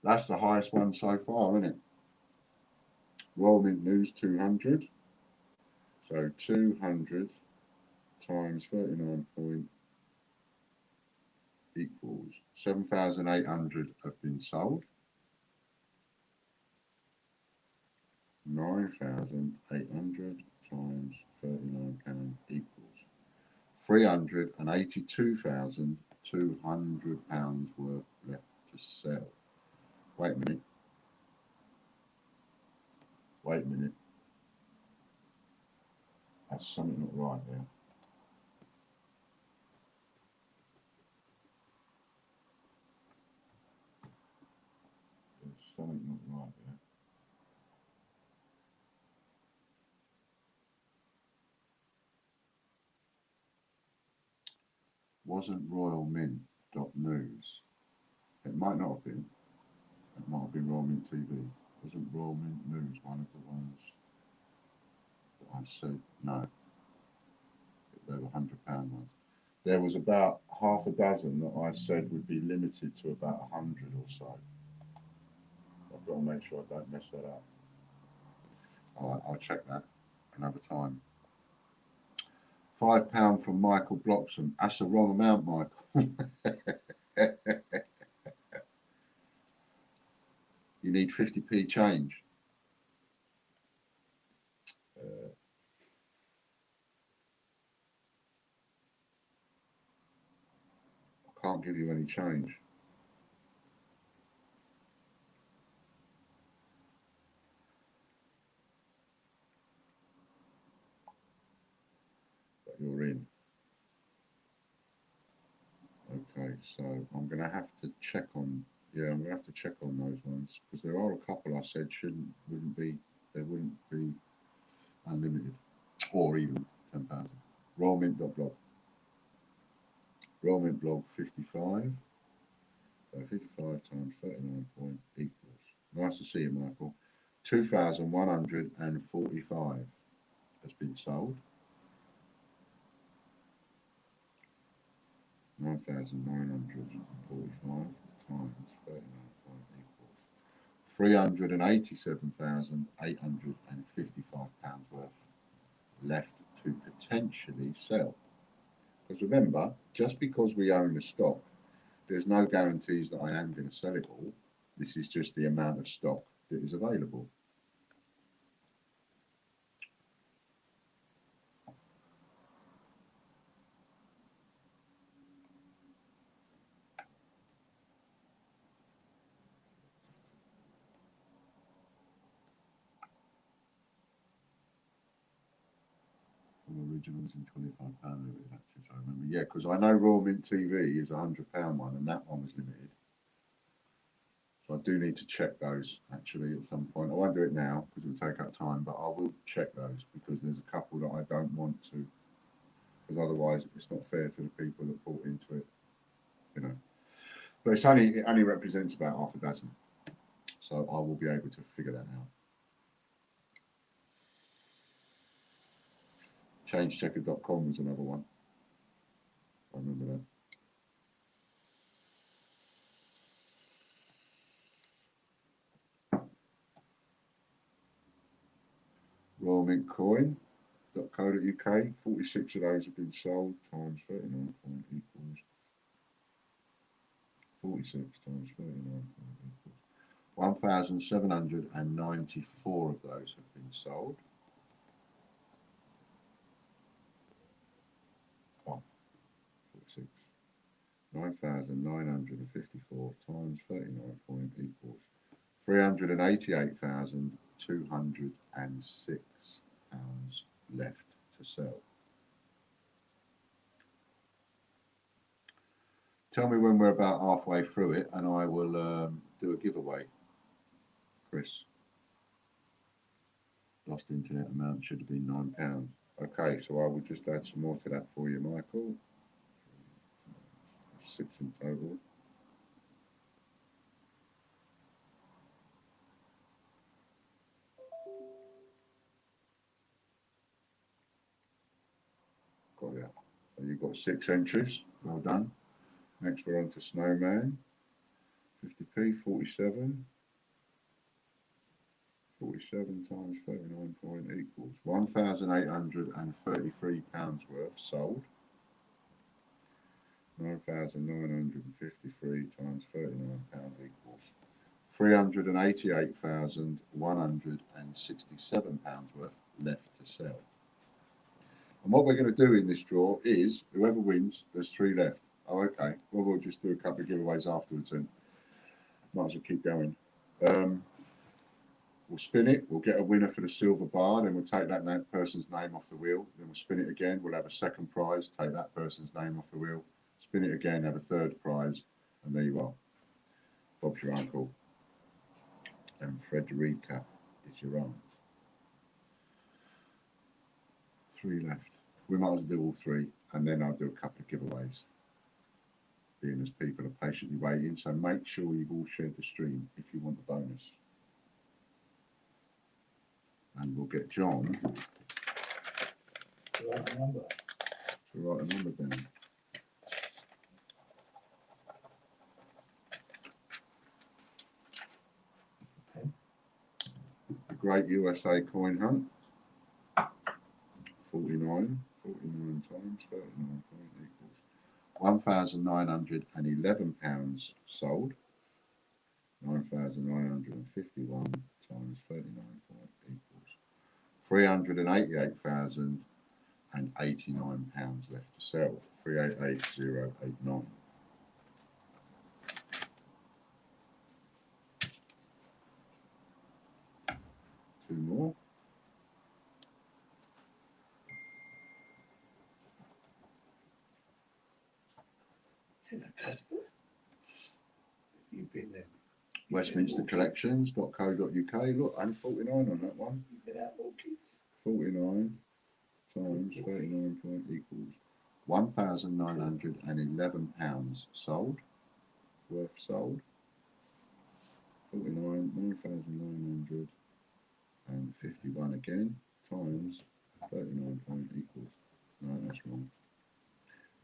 That's the highest one so far, isn't it? Royal Mint News 200. So 200 times 39 point equals 7,800 have been sold. 9,800 times £39 equals £382,200 worth left to sell. Wait a minute. Wait a minute. That's something not right there. There's something not right there. Wasn't Royal Mint .news. It might not have been. It might have been Royal Mint TV. Wasn't Royal Mint News one of the ones that I said no? They were £100 ones. There was about half a dozen that I said would be limited to about 100 or so. I've got to make sure I don't mess that up. I'll check that another time. £5 from Michael Bloxham. That's the wrong amount, Michael. You need 50p change. I can't give you any change. But you're in. Okay, so I'm going to have to check on. Yeah, I'm going to have to check on those ones because there are a couple I said wouldn't be unlimited or even £10. Rollmint.blog. Rollmint blog 55. So 55 times 39 point equals. Nice to see you, Michael. 2,145 has been sold. 9,945 times 39 point equals £387,855 worth left to potentially sell. Because remember, just because we own the stock, there's no guarantees that I am going to sell it all. This is just the amount of stock that is available. Originals in £25 limited, actually, so I remember. Yeah, because I know Royal Mint TV is a £100 one, and that one was limited. So I do need to check those actually at some point. I won't do it now because it will take up time, but I will check those because there's a couple that I don't want to, because otherwise it's not fair to the people that bought into it, you know. But it only represents about half a dozen, so I will be able to figure that out. Changechecker.com was another one. I remember that. Royal Mint Coin.co.uk. 46 of those have been sold times 39 point equals 46 times 39 point equals 1,794 of those have been sold. 46. 9,954 times 39 point equals £388,206 left to sell. Tell me when we're about halfway through it and I will do a giveaway. Chris. Lost internet amount should have been £9. Okay, so I will just add some more to that for you, Michael. 6 in total. Got ya. So you've got 6 entries. Well done. Next we're on to Snowman. 50p, 47. 47 times 39 point equals £1,833 worth sold. 9,953 times £39 equals £388,167 worth left to sell. And what we're going to do in this draw is whoever wins, there's 3 left. Oh, okay. Well, we'll just do a couple of giveaways afterwards then. Might as well keep going. We'll spin it. We'll get a winner for the silver bar. Then we'll take that person's name off the wheel. Then we'll spin it again. We'll have a second prize. Take that person's name off the wheel. Spin it again. Have a third prize. And there you are. Bob's your uncle. And Frederica is your aunt. 3 left. We might as well do all 3. And then I'll do a couple of giveaways. Being as people are patiently waiting. So make sure you've all shared the stream if you want the bonus. And we'll get John to write a number. Down. Okay. The Great USA Coin Hunt. 49 times 39 equals £1,911 sold. 9,951 times 39 equals £388,089 left to sell. 388089. Two more. You've been there. WestminsterCollections.co.uk. Look, only 49 on that one. 49 times 39 point equals £1,911 sold. Worth sold. 49, 9,951 again times 39 point equals. No, that's wrong.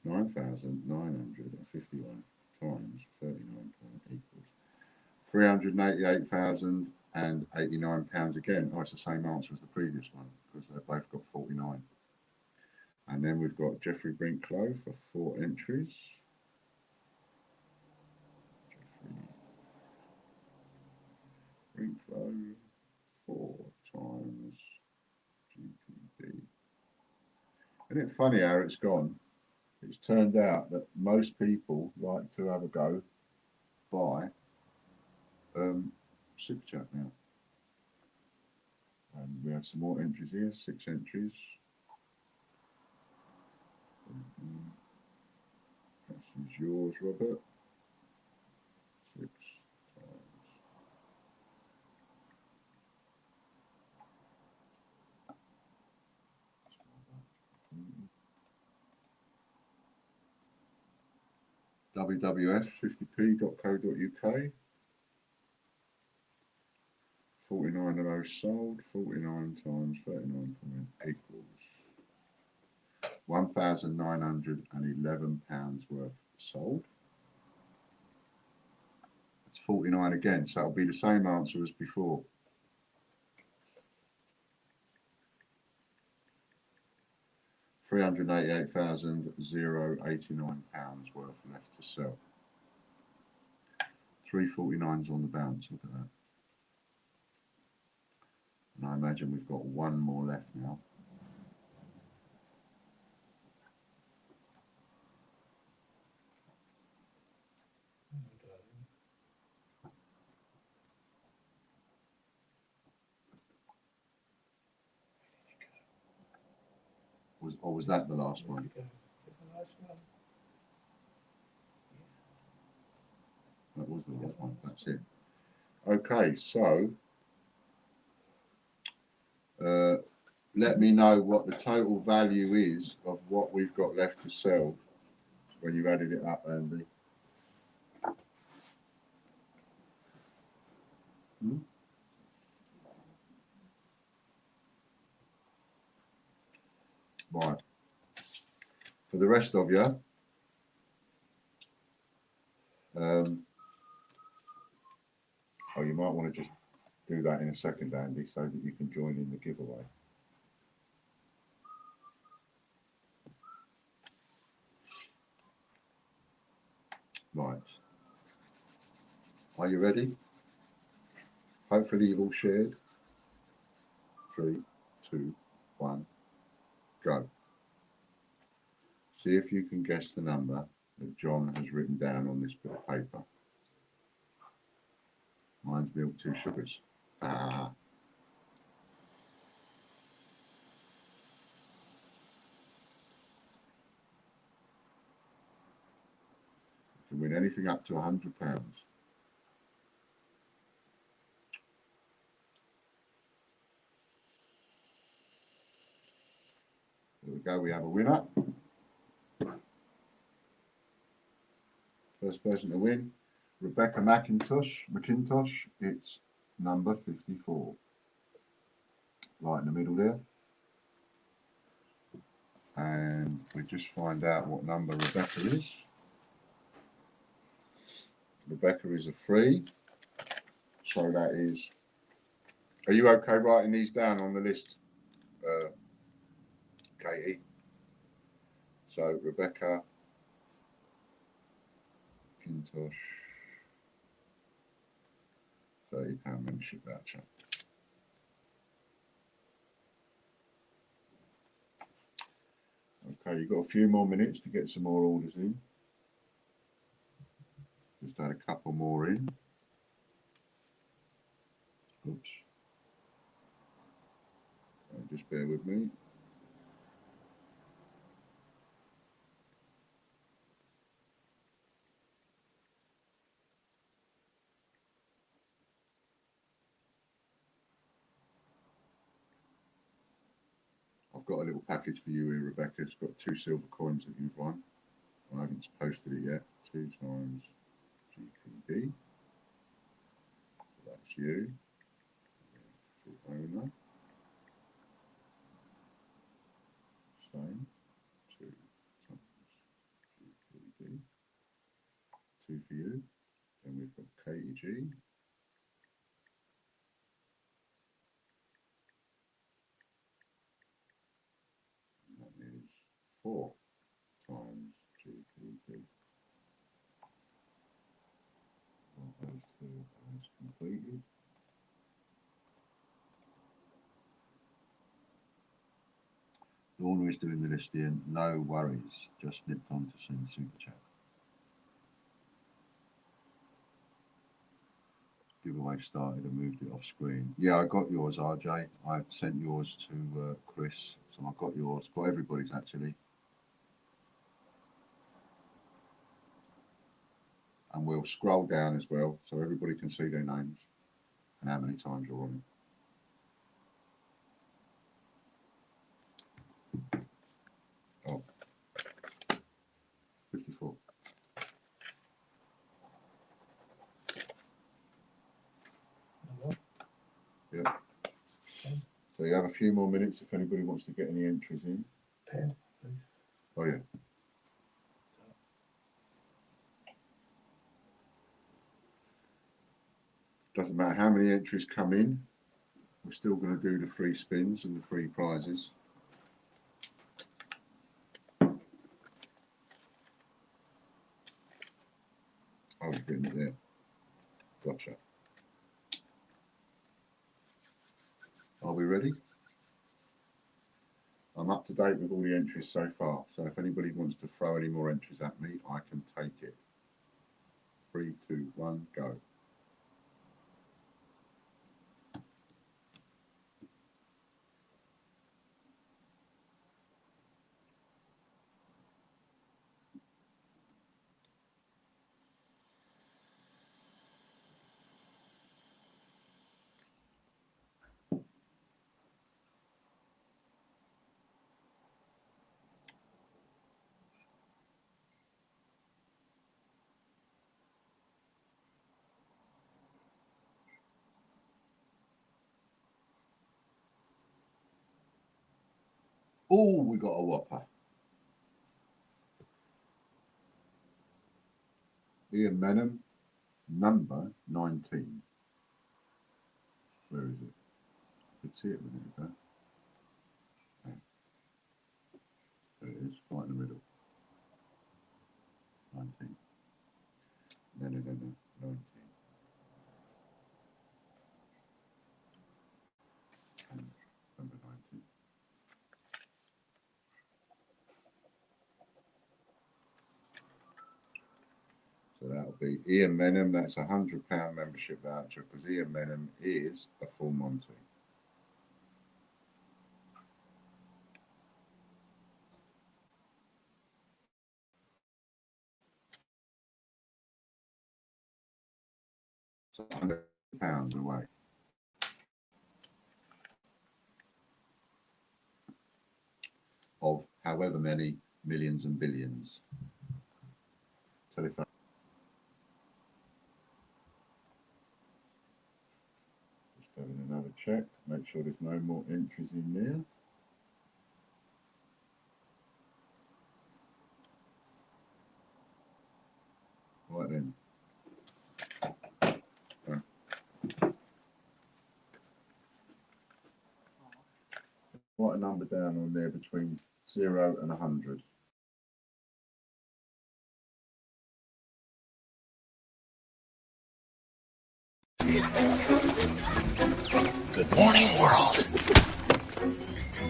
9,951 times 39 point equals £388,089 again. Oh, it's the same answer as the previous one because they've both got 49. And then we've got Jeffrey Brinklow for 4 entries. Jeffrey Brinklow, 4 times GPD. Isn't it funny how it's gone? It's turned out that most people like to have a go by Super Chat now. And we have some more entries here, 6 entries. This is yours, Robert. 6 times. WWF50p.co.uk. 49 of those sold. 49 times 39 equals £1,911 worth sold. It's 49 again, so it'll be the same answer as before. £388,089 worth left to sell. 349's on the bounce, look at that. And I imagine we've got 1 more left now. Was that the last one? That was the last one, that's it. Okay, so let me know what the total value is of what we've got left to sell when you've added it up, Andy. Right. For the rest of you, you might want to just do that in a second, Andy, so that you can join in the giveaway. Right. Are you ready? Hopefully you've all shared. 3, 2, 1, go. See if you can guess the number that John has written down on this bit of paper. Mine's milk, 2 sugars. Ah. You can win anything up to £100. There we go, we have a winner. First person to win, Rebecca McIntosh, it's number 54. Right in the middle there. And we just find out what number Rebecca is. Rebecca is a 3. So that is, are you okay writing these down on the list, Katie? So Rebecca McIntosh, £30 membership voucher. Okay, you've got a few more minutes to get some more orders in. Just add a couple more in. Oops. Just bear with me. I've got a little package for you here, Rebecca. It's got 2 silver coins that you've won. I haven't posted it yet. 2 times GPD. That's you. The owner. Same. 2 times GPD. 2 for you. Then we've got KEG. And that is 4 times GPD. Well, those 2 as completed. Lorna is doing the listing, no worries, just nipped on to send super chat. Giveaway started and moved it off screen. Yeah, I got yours, RJ. I sent yours to Chris, so I got yours. Got everybody's actually. And we'll scroll down as well, so everybody can see their names and how many times you're on it. Oh, 54. Yeah. So you have a few more minutes if anybody wants to get any entries in. Pen, please. Oh yeah. Doesn't matter how many entries come in, we're still going to do the free spins and the free prizes. Oh, you've written it there. Gotcha. Are we ready? I'm up to date with all the entries so far, so if anybody wants to throw any more entries at me, I can take it. 3, 2, 1, go. Oh, we got a whopper. Ian Menham, number 19. Where is it? I could see it a minute ago. There it is, right in the middle. 19. No, 19. And number 19. So that'll be Ian Menham. That's £100 membership voucher because Ian Menham is a full Monty. So £100 away. Of however many millions and billions. Telephone. Just having another check. Make sure there's no more entries in there. Right then. Write a number down on there between 0 and 100. Good morning, world.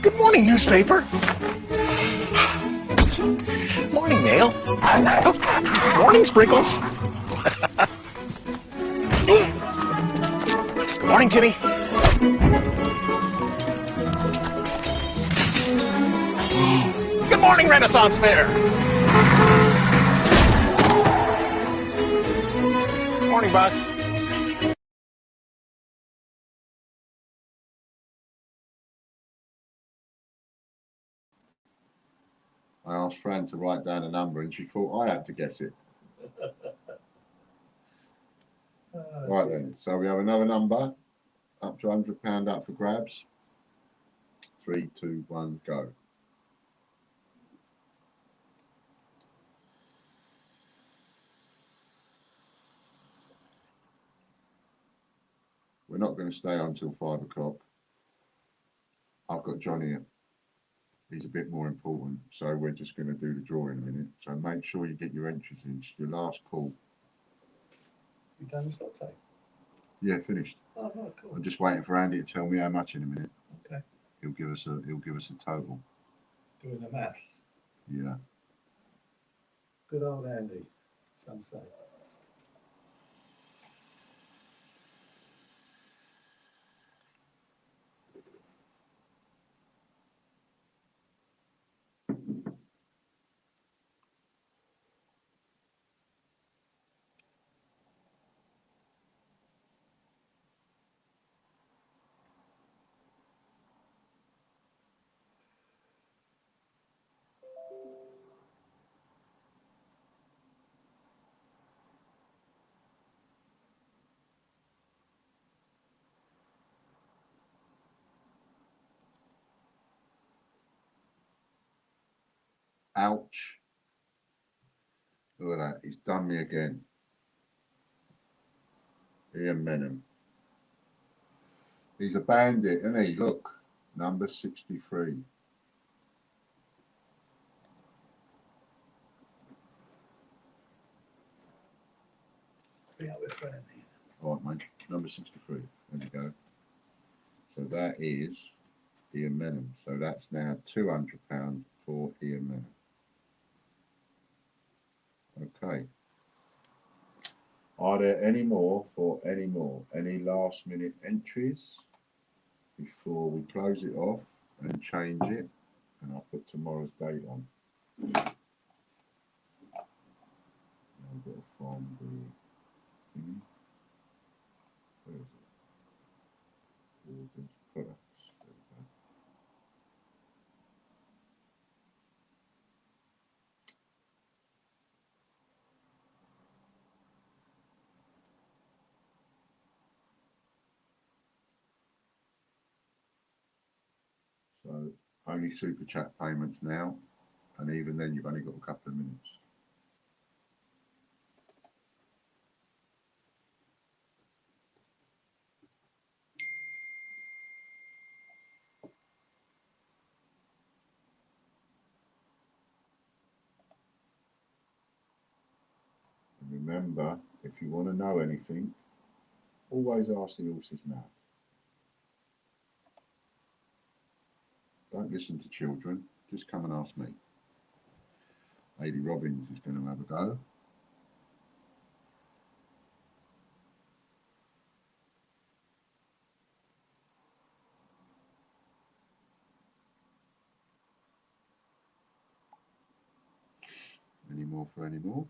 Good morning, newspaper. Morning, mail. Morning, sprinkles. Good morning, Timmy. Good morning, Renaissance Fair. Morning, boss. I asked Fran to write down a number and she thought I had to guess it. Right then, so we have another number, up to £100 up for grabs. 3, 2, 1, go. We're not going to stay on till 5 o'clock. I've got John here. He's a bit more important, so we're just going to do the draw in a minute. So make sure you get your entries in. It's your last call. You done the stock take? Yeah, finished. Oh, right, cool. I'm just waiting for Andy to tell me how much in a minute. Okay. He'll give us a total. Doing the maths. Yeah. Good old Andy, some say. Ouch. Look at that. He's done me again. Ian Menham. He's a bandit, isn't he? Look. Number 63. Be up with Andy. All right, mate. Number 63. There we go. So that is Ian Menham. So that's now £200 for Ian Menham. Okay. Are there any more for any more? Any last minute entries before we close it off and change it? And I'll put tomorrow's date on. I've got to find the thingy. Where is it? Organs, products. There we go. So only super chat payments now, and even then you've only got a couple of minutes. And remember, if you want to know anything, always ask the horse's mouth. Don't listen to children, just come and ask me. Lady Robbins is going to have a go. Any more for any more?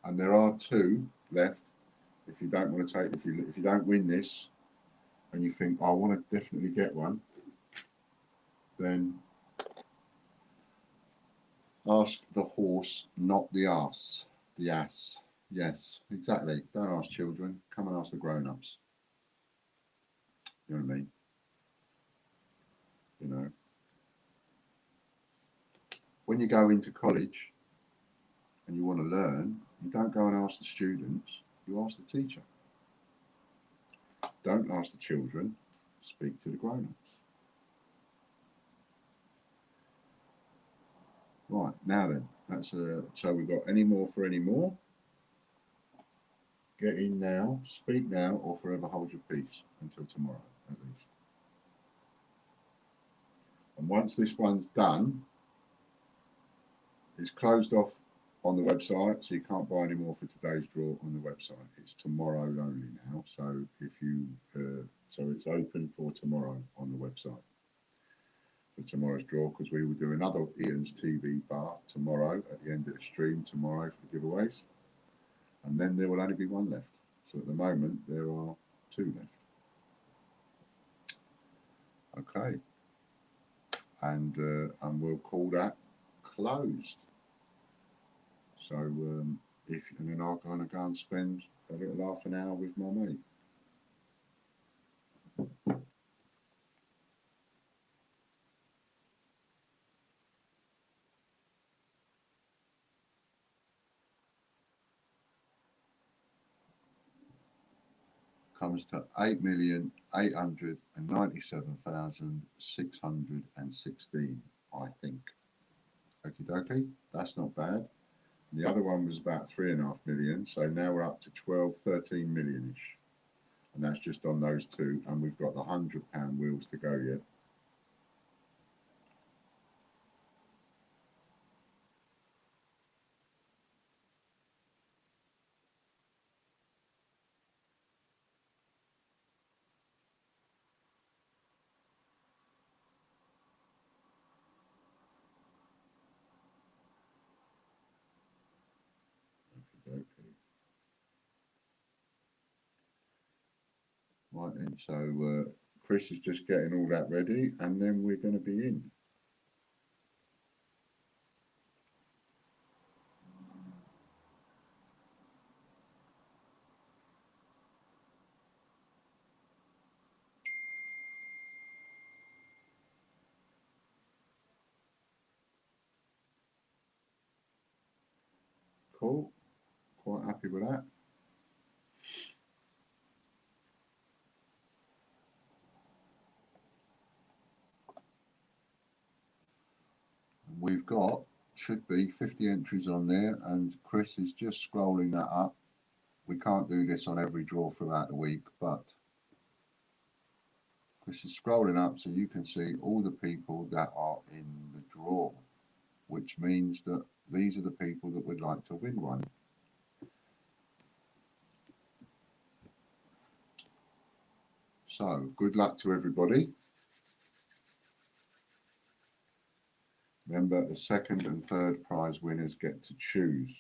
And there are 2 left. If you don't want to take, if you don't win this, and you think, oh, I want to definitely get one, then ask the horse, not the ass. The ass. Yes, exactly. Don't ask children. Come and ask the grown-ups. You know what I mean? You know. When you go into college and you want to learn, you don't go and ask the students, you ask the teacher. Don't ask the children, speak to the grown-ups. Right, now then, so we've got any more for any more. Get in now, speak now, or forever hold your peace until tomorrow, at least. And once this one's done, it's closed off on the website, so you can't buy any more for today's draw on the website. It's tomorrow only now, so if you, so it's open for tomorrow on the website for tomorrow's draw, because we will do another Ian's TV bar tomorrow at the end of the stream tomorrow for giveaways, and then there will only be 1 left. So at the moment there are 2 left. Okay, and we'll call that closed. So and then I'm going to go and spend a little half an hour with my mate. Comes to 8,897,616, I think. Okie dokie, that's not bad. And the other one was about 3.5 million, so now we're up to 12, 13 million-ish. And that's just on those 2, and we've got the £100 wheels to go yet. Okay. Right then, so Chris is just getting all that ready, and then we're going to be in. Cool, quite happy with that. We've got, should be 50 entries on there, and Chris is just scrolling that up. We can't do this on every draw throughout the week, but Chris is scrolling up so you can see all the people that are in the draw, which means that these are the people that would like to win one. So good luck to everybody. Remember, the 2nd and 3rd prize winners get to choose.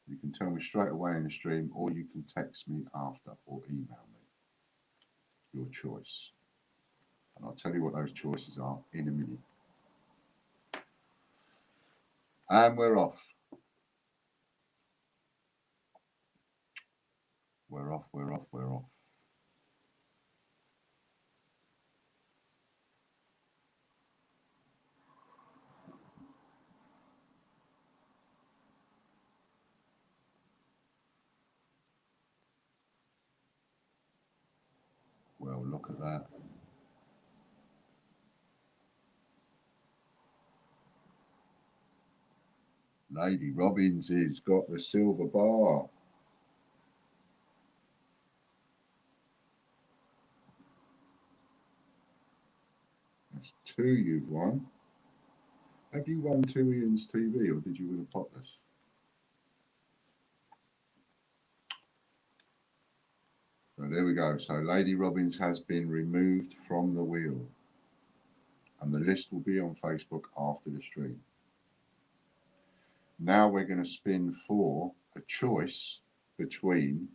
You can tell me straight away in the stream, or you can text me after or email me. Your choice. And I'll tell you what those choices are in a minute. And we're off. We're off, we're off, we're off. Look at that. Lady Robbins has got the silver bar. That's 2 you've won. Have you won 2 Ian's TV or did you win a Potless? So there we go. So Lady Robbins has been removed from the wheel. And the list will be on Facebook after the stream. Now we're going to spin for a choice between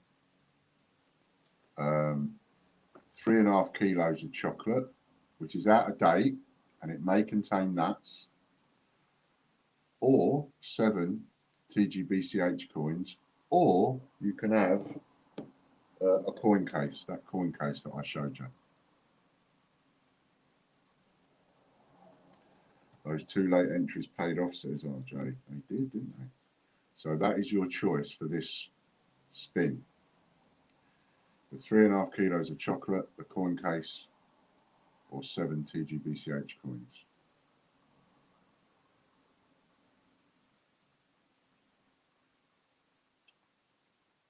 3.5 kilos of chocolate, which is out of date and it may contain nuts, or 7 TGBCH coins, or you can have a coin case, that coin case that I showed you. Those 2 late entries paid off, says RJ. They did, didn't they? So that is your choice for this spin. The 3.5 kilos of chocolate, the coin case, or 7 TGBCH coins.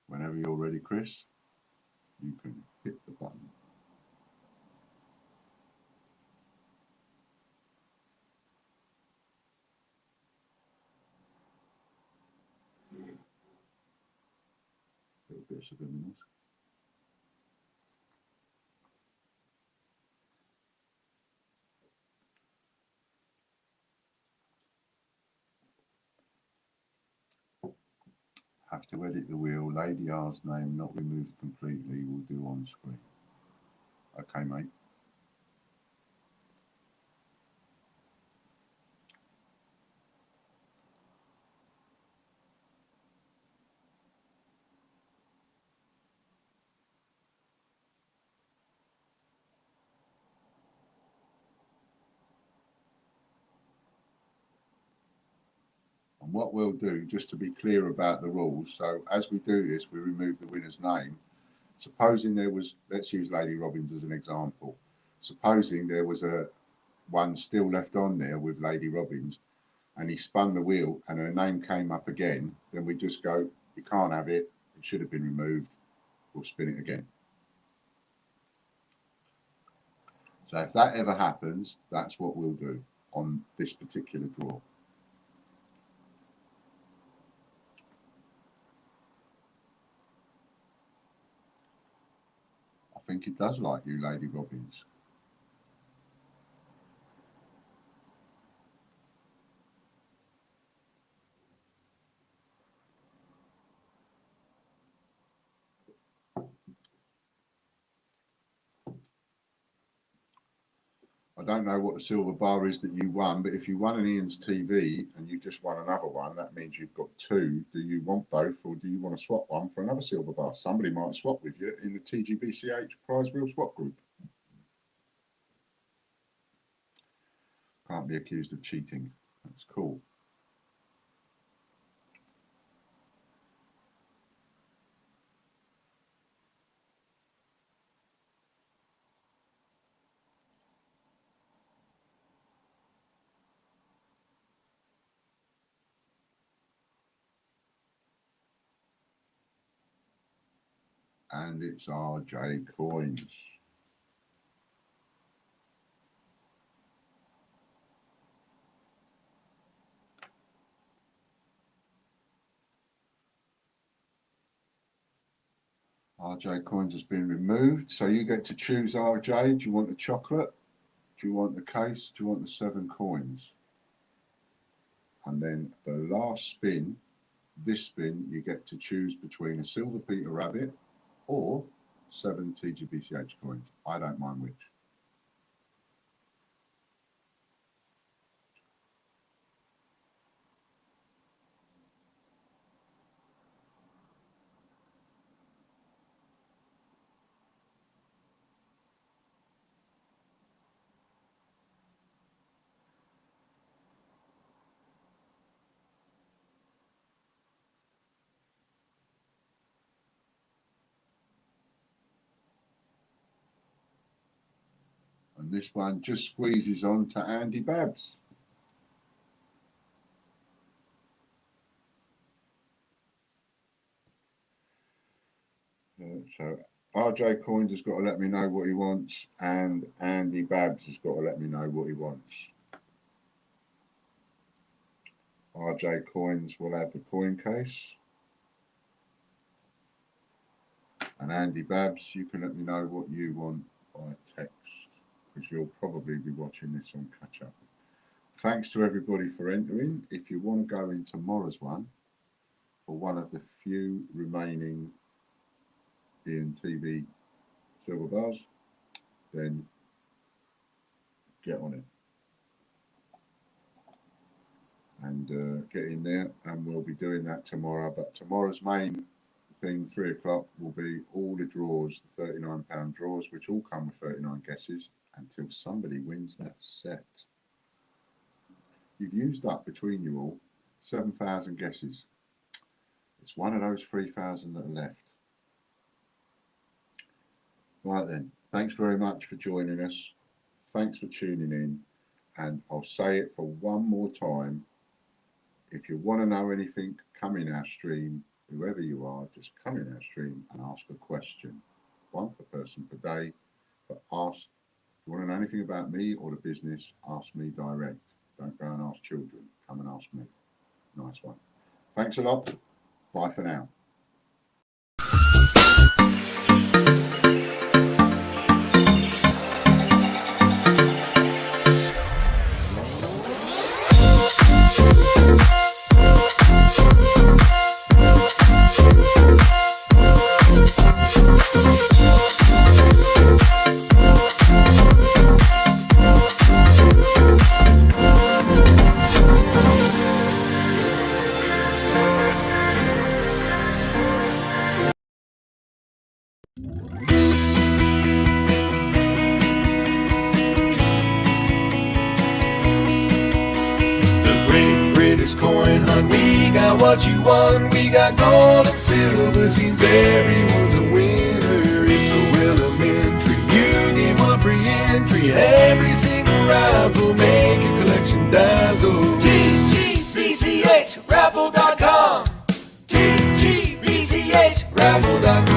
Whenever you're ready, Chris, you can hit the button. A little bit of subliminals. Have to edit the wheel. Lady R's name not removed completely. Will do on screen. Okay, mate. And what we'll do, just to be clear about the rules, so as we do this, we remove the winner's name. Supposing there was, let's use Lady Robbins as an example. Supposing there was a one still left on there with Lady Robbins, and he spun the wheel and her name came up again, then we just go, you can't have it, it should have been removed, we'll spin it again. So if that ever happens, that's what we'll do on this particular draw. I think it does like you, Lady Robbins. I don't know what the silver bar is that you won, but if you won an Ian's TV and you just won another one, that means you've got 2. Do you want both, or do you want to swap one for another silver bar? Somebody might swap with you in the TGBCH prize wheel swap group. Can't be accused of cheating. That's cool. And it's RJ Coins. RJ Coins has been removed, so you get to choose, RJ. Do you want the chocolate? Do you want the case? Do you want the 7 coins? And then the last spin, this spin, you get to choose between a Silver Peter Rabbit or 7 TGBCH coins. I don't mind which. And this one just squeezes on to Andy Babs. So RJ Coins has got to let me know what he wants, and Andy Babs has got to let me know what he wants. RJ Coins will have the coin case. And Andy Babs, you can let me know what you want by text, because you'll probably be watching this on catch up. Thanks to everybody for entering. If you want to go in tomorrow's one for one of the few remaining TV silver bars, then get on it and get in there, and we'll be doing that tomorrow. But tomorrow's main thing, 3 o'clock, will be all the draws, the £39 draws, which all come with 39 guesses until somebody wins that set. You've used up, between you all, 7,000 guesses. It's one of those 3,000 that are left. Right then, thanks very much for joining us. Thanks for tuning in. And I'll say it for one more time. If you want to know anything, come in our stream. Whoever you are, just come in our stream and ask a question. One per person per day. But ask, if you want to know anything about me or the business, ask me direct. Don't go and ask children. Come and ask me. Nice one. Thanks a lot. Bye for now. Coin hunt, we got what you want. We got gold and silver, seems everyone's a winner. It's so elementary. You get one free entry. Every single raffle make your collection dazzle. TGBCH raffle.com. TGBCH raffle.com.